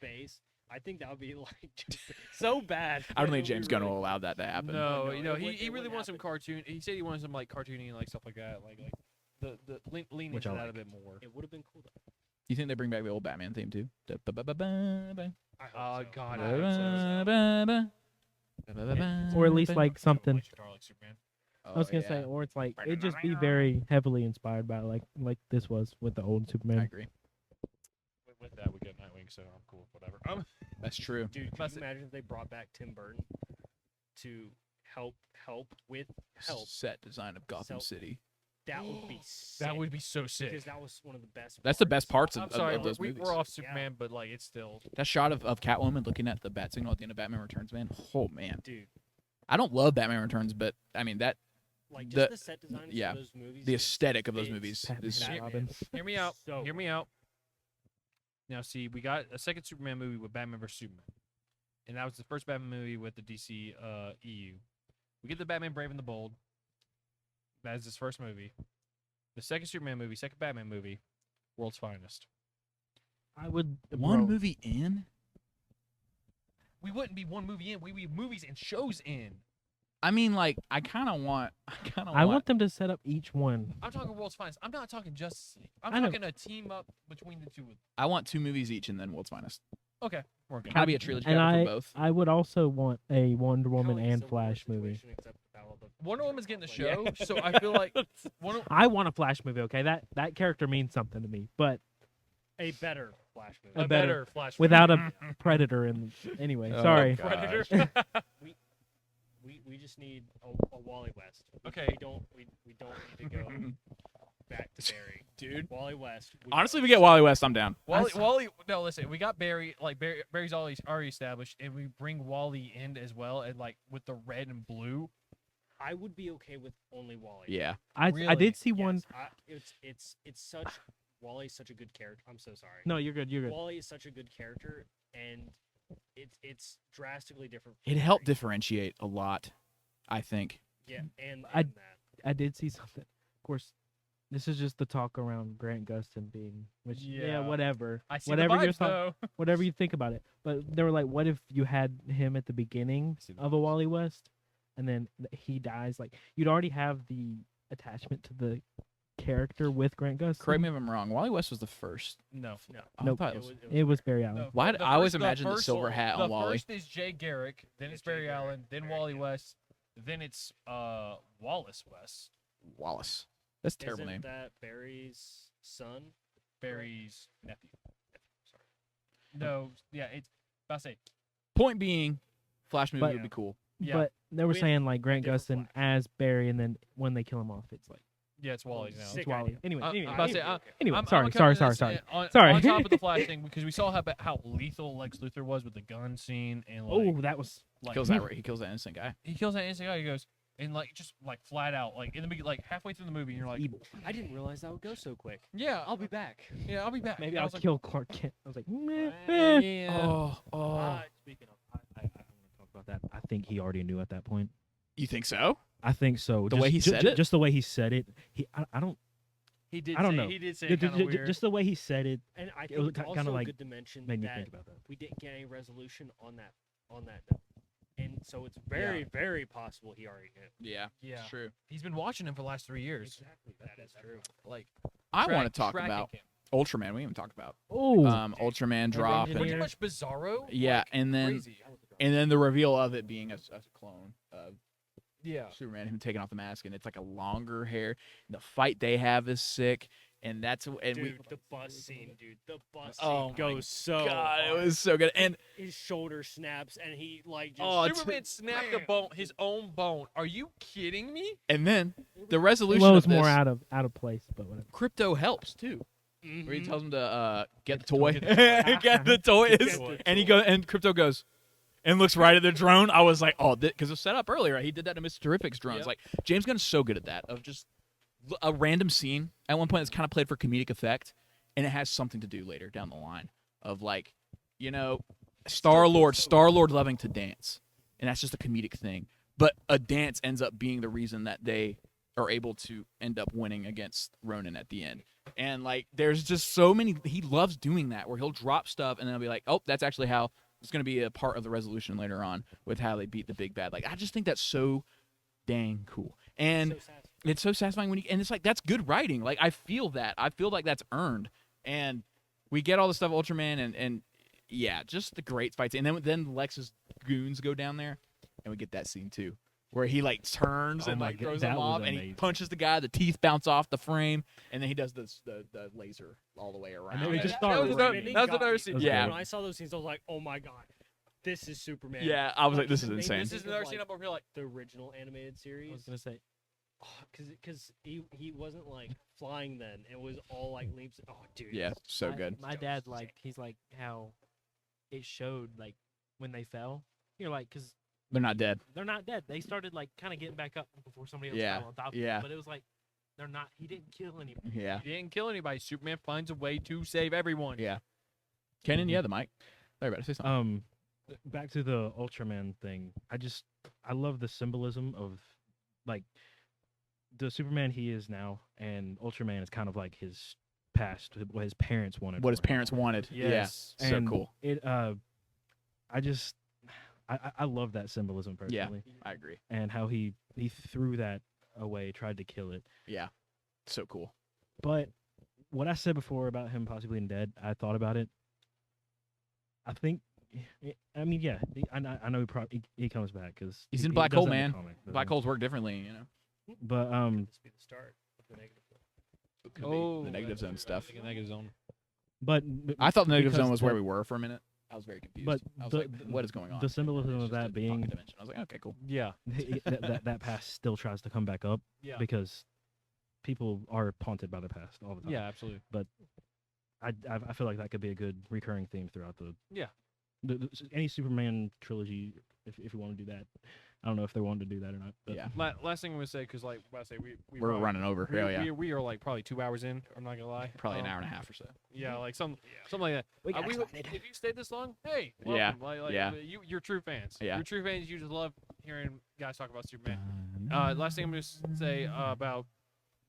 base. I think that would be like just so bad. I don't think James Gunn will allow that to happen. No, he really wants some cartoon. He said he wanted some like cartoony and like stuff like that, like the lean into that a bit more. It would have been cool though. You think they bring back the old Batman theme too? Oh God. Or at least like something. Superman. I was gonna say, or it's like it just be very heavily inspired by like this was with the old Superman. I agree. With that, we get Nightwing, so I'm cool with whatever. That's true. Dude, could you imagine if they brought back Tim Burton to help with set design of Gotham City? That would be sick. That would be so sick. Because that was one of the best. That's the best parts I'm of sorry, those movies. we're off Superman, but like it's still that shot of Catwoman looking at the bat signal at the end of Batman Returns, man. Oh man, dude. I don't love Batman Returns, but I mean that. Like just the set design of those movies. The aesthetic of those movies is Hear me out. Hear me out. Now, see, we got a second Superman movie with Batman vs. Superman. And that was the first Batman movie with the DC EU. We get the Batman Brave and the Bold. That is his first movie. The second Superman movie, second Batman movie, World's Finest. I would... One movie in? We wouldn't be one movie in. We'd be movies and shows in. I mean, like, I kind of want... I want them to set up each one. I'm talking World's Finest. I'm not talking Justice League. I'm talking a team up between the two of them. I want 2 movies each and then World's Finest. Okay. Gotta be a trilogy for both. I would also want a Wonder Woman and Flash movie. Wonder Woman's getting the show, so I feel like... I want a Flash movie, okay? That character means something to me, but... A better Flash movie. A better Flash movie. Without a Predator in... Anyway, sorry. Predator? We just need a Wally West. Okay. We don't need to go back to Barry. Dude. Wally West. Honestly, we get Wally West, I'm down. Wally, no, listen, we got Barry, like Barry's already established, and we bring Wally in as well, and like with the red and blue. I would be okay with only Wally. Yeah. I did see one. It's such Wally's such a good character. I'm so sorry. No, you're good. You're good. Wally is such a good character, and it's drastically different. It helped differentiate a lot, I think. Yeah, and I did see something. Of course, this is just the talk around Grant Gustin being, which whatever. I see whatever the vibes, though. Whatever you think about it. But they were like, what if you had him at the beginning of a Wally West, and then he dies? Like you'd already have the attachment to the character with Grant Gustin. Correct me if I'm wrong. Wally West was the first. No. Nope. It was Barry Allen. No. Why did I always imagine the silver hat on Wally? The first is Jay Garrick, then it's Barry Allen, then Wally West, then it's Wallace West. Wallace. That's a terrible name. Isn't that Barry's son? Barry's nephew. Sorry. No, yeah, it's about to say. Point being, Flash movie would be cool. Yeah. But they were saying like Grant different Gustin as Barry, and then when they kill him off, it's like Yeah, it's Wally now. Sick it's Wally. idea. Anyway, I'm anyway, about to say, anyway. I'm Sorry. sorry. Sorry. On top of the Flash thing, because we saw how lethal Lex Luthor was with the gun scene, and like, Oh, that was like He kills that innocent guy. he kills that innocent guy. He goes, and like just like flat out like in the like halfway through the movie, and you're like, I didn't realize that would go so quick. yeah, I'll be back. I'll be back. Maybe And I I'll was like, kill Clark Kent. I was like, meh, yeah. Speaking of, I want to talk about that. I think he already knew at that point. You think so? I think so. The way he said it? just the way he said it. I don't. He did. I don't say, know. He did say kind of weird. Just the way he said it And I It think was it's kinda also like good to mention made me that think about that. we didn't get any resolution on that note. And so it's very, very possible he already knew. Yeah. Yeah. It's true. He's been watching him for the last 3 years. Exactly. That is true. Like I want to talk tracking about him. Ultraman. We haven't talked about Oh, Ultraman drop. Engineer. And, Pretty much Bizarro. yeah, like, and then crazy. the reveal of it being a clone of Yeah. Superman, him taking off the mask, and it's like a longer hair. The fight they have is sick, and that's and Dude, the bus scene, dude. The bus Oh scene my goes so God, it hard. was so good. And His shoulder snaps, and he like just. Oh, Superman snapped the bone, his own bone. Are you kidding me? then the resolution well, of it's more this, out of place, but whatever. Crypto helps too. Mhm. Where he tells him to get the toy, Get the toy. get the toys, Get the and he toy. goes, and Crypto goes, and looks right at the drone. I was like, oh, because it was set up earlier. He did that to Mr. Terrific's drones. Yep. Like James Gunn is so good at that of just a random scene at one point that's kind of played for comedic effect, and it has something to do later down the line of like, Star Lord loving to dance, and that's just a comedic thing. But a dance ends up being the reason that they are able to end up winning against Ronan at the end. And like, there's just so many. He loves doing that, where he'll drop stuff, and then he'll be like, "Oh, that's actually how it's going to be a part of the resolution later on with how they beat the big bad." Like, I just think that's so dang cool, and So satisfying. it's so satisfying when and it's like that's good writing. Like, I feel that. I feel like that's earned, and we get all the stuff Ultraman, and yeah, just the great fights. And then Lex's goons go down there, and we get that scene too, where he like turns Oh and my like God, throws that them was off, and he amazing. punches the guy. The teeth bounce off the frame, and then he does the laser all the way around. then we Yeah, just that start was running. another- that was another scene. Yeah. When I saw those scenes, I was like, "Oh my god, this is Superman." Yeah, I was like, this is They insane. This think is of, another like, scene up over here. Like, the original animated I series. was gonna say. Because he wasn't like flying then. It was all like leaps. Oh, dude. Yeah, so good. My dad he's like how it showed like when they fell. You're like, because They're not dead. they're not dead. They started like kind of getting back up before somebody else Yeah, fell on top of yeah. them. But it was like they're not. He didn't kill anybody. Yeah, he didn't kill anybody. Superman finds a way to save everyone. yeah. Canaan, yeah, the mic. Sorry about to say something. Back to the Ultraman thing. I love the symbolism of like the Superman he is now, and Ultraman is kind of like his past, what his parents wanted. What his for him. parents wanted. Yes. Yeah, so And cool. It I love that symbolism Yeah. personally, I agree. and how he threw that away, tried to kill it. Yeah, so cool. But what I said before about him possibly being dead, I thought about it. I think, I mean, yeah, I know he comes back because He's in Black Hole, man. Comic, Black holes work differently, But This be the start of the negative. Could be Oh, the negative zone stuff. Negative zone. but I thought the negative because zone was where the- we were for a minute. I was very confused. But I was the- like, what is going on? the symbolism It's of just that a being pocket dimension. I was like, okay, cool. Yeah. that past still tries to come back up Yeah. because people are haunted by the past all the time. Yeah, absolutely. I feel like that could be a good recurring theme throughout the Yeah. Any Superman trilogy if you want to do that. I don't know if they wanted to do that or not. But Yeah. Last thing I'm gonna say, because like I say, we We're probably- running over. We, Yeah, yeah. we are like probably 2 hours in. I'm not gonna lie. Probably an hour and a half or so. Yeah, like something like that. We got If you stayed this long, hey, Yeah, welcome. Like, yeah. You're true fans. Yeah. You're true fans. You just love hearing guys talk about Superman. Last thing I'm gonna say about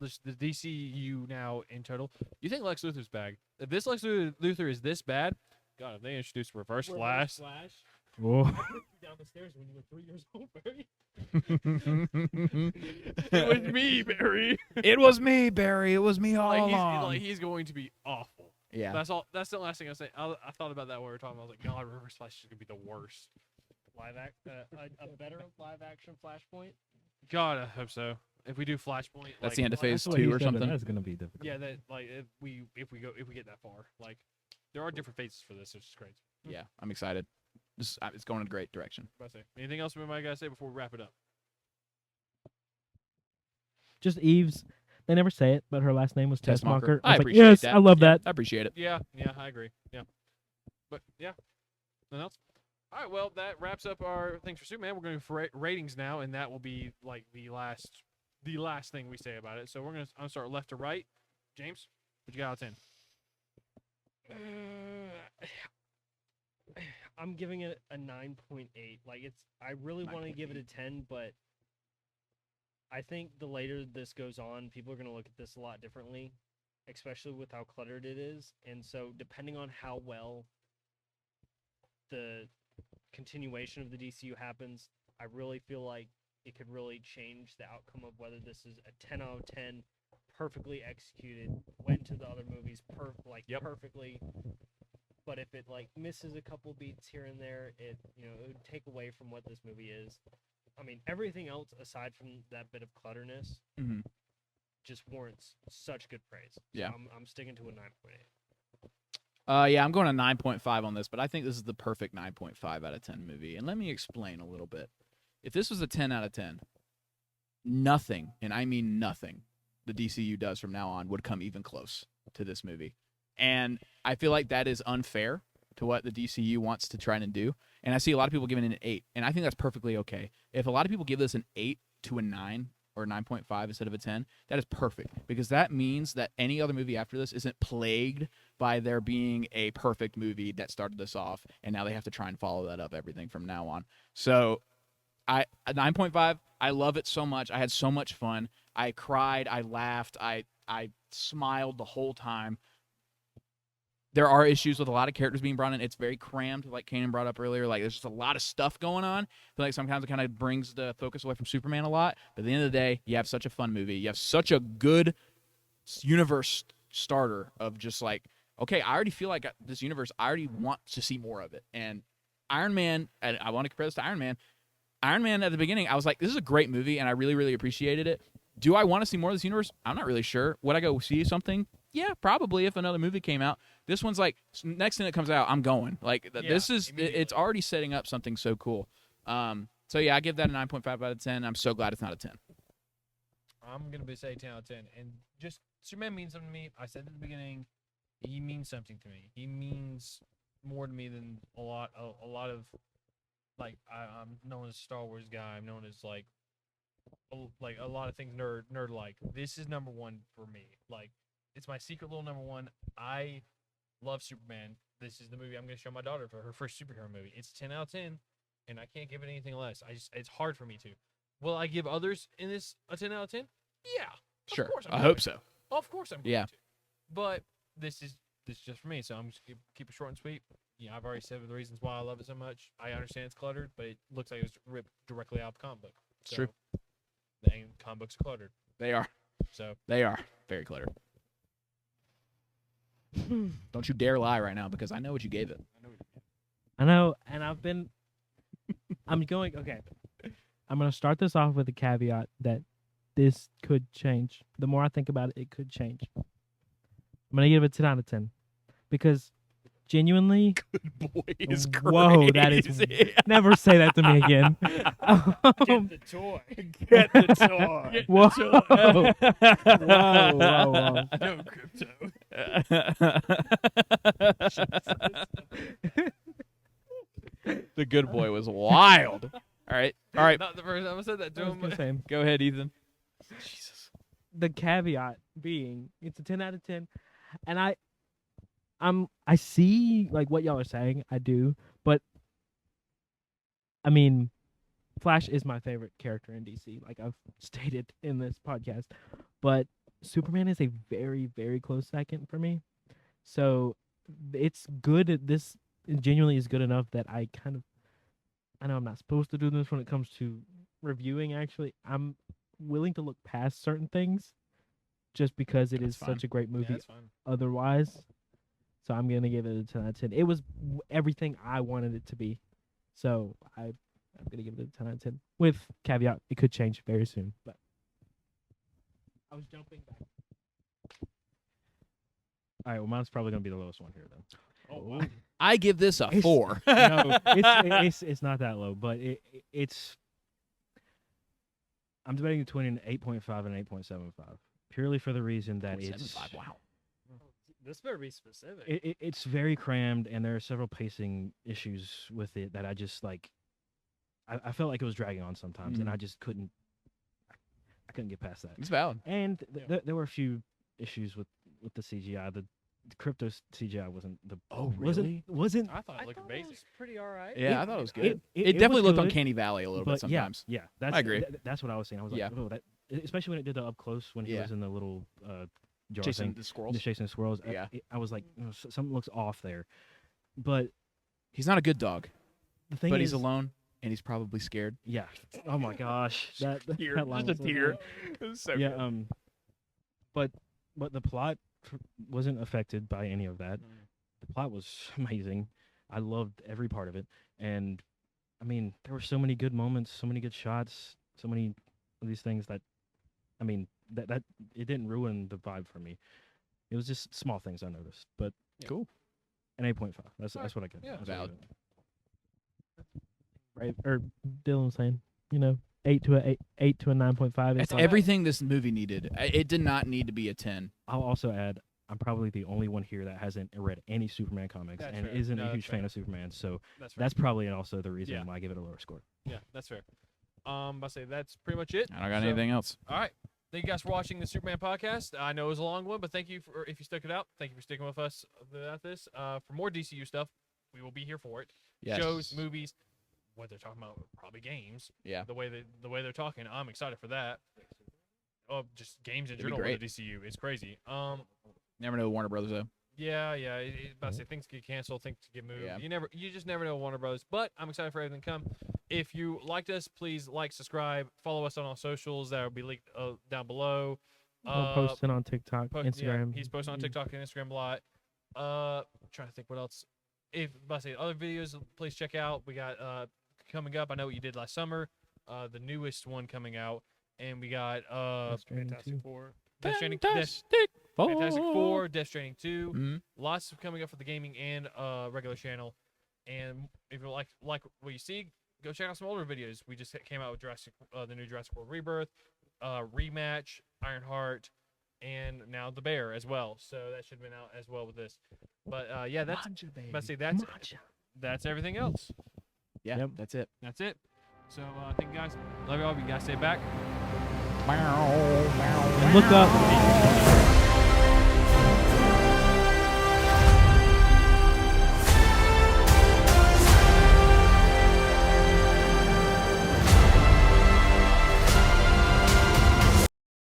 the DCU now in total. You think Lex Luthor's bad? If this Lex Luthor is this bad, God, if they introduced Reverse Flash. Whoa. Down the stairs when you were 3 years old, Barry. It was me, Barry. It was me, Barry. It was me all Like along. he's going to be awful. yeah. That's all. That's the last thing I say. I thought about that when we were talking. I was like, God, Reverse Flash is gonna be the worst. A better live action Flashpoint. God, I hope so. If we do Flashpoint, That's like, the end of phase That's what he 2 or said, but something. That's gonna be difficult. Yeah, that like if we get that far, like there are different phases for this, which is great. Yeah, I'm excited. It's going in a great direction. What I say. Anything else we might gotta say before we wrap it up? Just Eve's. They never say it, but her last name was Tessmacher. Tessmacher. I was like, appreciate yes, that. I love that. I appreciate it. Yeah, I agree. Yeah, but yeah, nothing else. All right, well, that wraps up our things for Superman. We're going to for ratings now, and that will be like the last thing we say about it. So I'm going to start left to right. James, what you got out of 10? I'm giving it a 9.8. Like I really want to give it a 10, but I think the later this goes on, people are going to look at this a lot differently, especially with how cluttered it is. And so depending on how well the continuation of the DCU happens, I really feel like it could really change the outcome of whether this is a 10 out of 10, perfectly executed, went to the other movies perfectly. But if it like misses a couple beats here and there, it would take away from what this movie is. I mean, everything else aside from that bit of clutterness just warrants such good praise. So Yeah. I'm sticking to a 9.8. Yeah, I'm going to 9.5 on this, but I think this is the perfect 9.5 out of 10 movie. And let me explain a little bit. If this was a 10 out of 10, nothing, and I mean nothing, the DCU does from now on would come even close to this movie. And I feel like that is unfair to what the DCU wants to try and do. And I see a lot of people giving it an 8, and I think that's perfectly okay. If a lot of people give this an 8 to a 9 or 9.5 instead of a 10, that is perfect, because that means that any other movie after this isn't plagued by there being a perfect movie that started this off, and now they have to try and follow that up everything from now on. So at 9.5, I love it so much. I had so much fun. I cried, I laughed, I smiled the whole time. There are issues with a lot of characters being brought in. It's very crammed, like Canaan brought up earlier. Like, there's just a lot of stuff going on. I feel like sometimes it kind of brings the focus away from Superman a lot. But at the end of the day, you have such a fun movie. You have such a good universe starter of just like, okay, I already feel like this universe, I already want to see more of it. And Iron Man, and I want to compare this to Iron Man. Iron Man at the beginning, I was like, this is a great movie, and I really, really appreciated it. Do I want to see more of this universe? I'm not really sure. Would I go see something? Yeah, probably if another movie came out. This one's like, next thing that comes out, I'm going. Like, this is, it's already setting up something so cool. So yeah, I give that a 9.5 out of 10. I'm so glad it's not a 10. I'm going to say 10 out of 10. And just, Superman means something to me. I said at the beginning, he means something to me. He means more to me than a lot of, like, I'm known as a Star Wars guy. I'm known as, like a lot of things nerd-like. This is number one for me. Like, it's my secret little number one. I love Superman. This is the movie I'm going to show my daughter for her first superhero movie. It's 10 out of 10, and I can't give it anything less. It's hard for me to. Will I give others in this a 10 out of 10? Yeah. Sure. Of course I hope so. Of course I'm going Yeah. to. But this is just for me, so I'm just going to keep it short and sweet. Yeah, I've already said the reasons why I love it so much. I understand it's cluttered, but it looks like it was ripped directly out of the comic book. It's true. The comic books are cluttered. They are. So They are very cluttered. Don't you dare lie right now, because I know what you gave it. I know, and I'm going, okay. I'm going to start this off with a caveat that this could change. The more I think about it, it could change. I'm going to give it 10 out of 10. Because genuinely, Boy, is whoa, that is, never say that to me again. Get the toy. Get the toy. Whoa. Whoa. No crypto. The good boy was wild. All right. Not the first time I said that to I was him. gonna say, Go ahead, Ethan. Jesus. the caveat being it's a 10 out of 10, and I see like what y'all are saying. I do, but I mean, Flash is my favorite character in DC, like I've stated in this podcast, but Superman is a very, very close second for me. So it's good. This genuinely is good enough that I know I'm not supposed to do this when it comes to reviewing. Actually, I'm willing to look past certain things just because it is That's fine. such a great Yeah, movie that's fine. otherwise. So I'm going to give it a 10 out of 10. It was everything I wanted it to be. So I'm going to give it a 10 out of 10 with caveat it could change very soon. But I was jumping back. All right, well, mine's probably going to be the lowest one here, then. Oh, wow. I give this a It's- 4. No, it's not that low, but it's. I'm debating between an 8.5 and an 8.75, purely for the reason that it's 7.5. Wow. This better be specific. It's very crammed, and there are several pacing issues with it that I just like. I felt like it was dragging on sometimes, and I just couldn't. I couldn't get past that. It's valid. And there were a few issues with the CGI. The crypto CGI wasn't the. Oh, really? Wasn't. I thought it looked It basic. was pretty alright. Yeah, I thought it was good. It was definitely looked good, uncanny valley a little bit but sometimes. Yeah, that's, I agree. That's what I was saying. I was like, Yeah. oh, that, especially when it did the up close when he Yeah. was in the little jar Chasing thing, the squirrels. chasing the squirrels. Yeah. I was like, something looks off there. But He's not a good dog, the thing but is, he's alone and he's probably scared. Yeah. Oh my gosh, that Tear. that line Just a was so tear. good. It was so Yeah. good. But the plot wasn't affected by any of that. The plot was amazing. I loved every part of it, and I mean, there were so many good moments, so many good shots, so many of these things that, I mean, that it didn't ruin the vibe for me. It was just small things I noticed, but Cool. an 8.5. That's what I get. Yeah, That's what I valid. get. Right, or Dylan was saying, 8 to a 9.5. It's everything this movie needed. It did not need to be a 10. I'll also add, I'm probably the only one here that hasn't read any Superman comics That's and fair. isn't No, a that's huge fair. fan of Superman, so That's fair. that's probably also the reason Yeah. why I give it a lower score. Yeah, that's fair. I say that's pretty much it. I don't got So- anything else. All right. Thank you guys for watching the Superman podcast. I know it was a long one, but thank you for if you stuck it out. Thank you for sticking with us at this. For more DCU stuff, we will be here for it. Yes. Shows, movies, what they're talking about, probably games. Yeah. The way they're talking, I'm excited for that. Oh, just games in It'd be general with great. the DCU. It's crazy. Never know Warner Brothers though. Yeah. About to say things get canceled, things get moved. Yeah. You just never know Warner Brothers. But I'm excited for everything to come. If you liked us, please like, subscribe, follow us on all socials. That will be linked down below. We're posting on TikTok, Yeah, Instagram. he's posting on TikTok and Instagram a lot. Trying to think what else. If I say other videos, please check out. We got coming up. I know what you did last summer. The newest one coming out, and we got Death Stranding Fantastic 2. Four. Fantastic Fantastic 4, Death Stranding 2. Mhm. Lots of coming up for the gaming and regular channel. And if you like what you see, go check out some older videos. We just came out with the new Jurassic World Rebirth, Rematch, Ironheart, and now The Bear as well. So that should have been out as well with this. But yeah, that's everything else. Yeah, Yep. that's it. That's it. So thank you guys. Love you all. You guys stay back. And look up.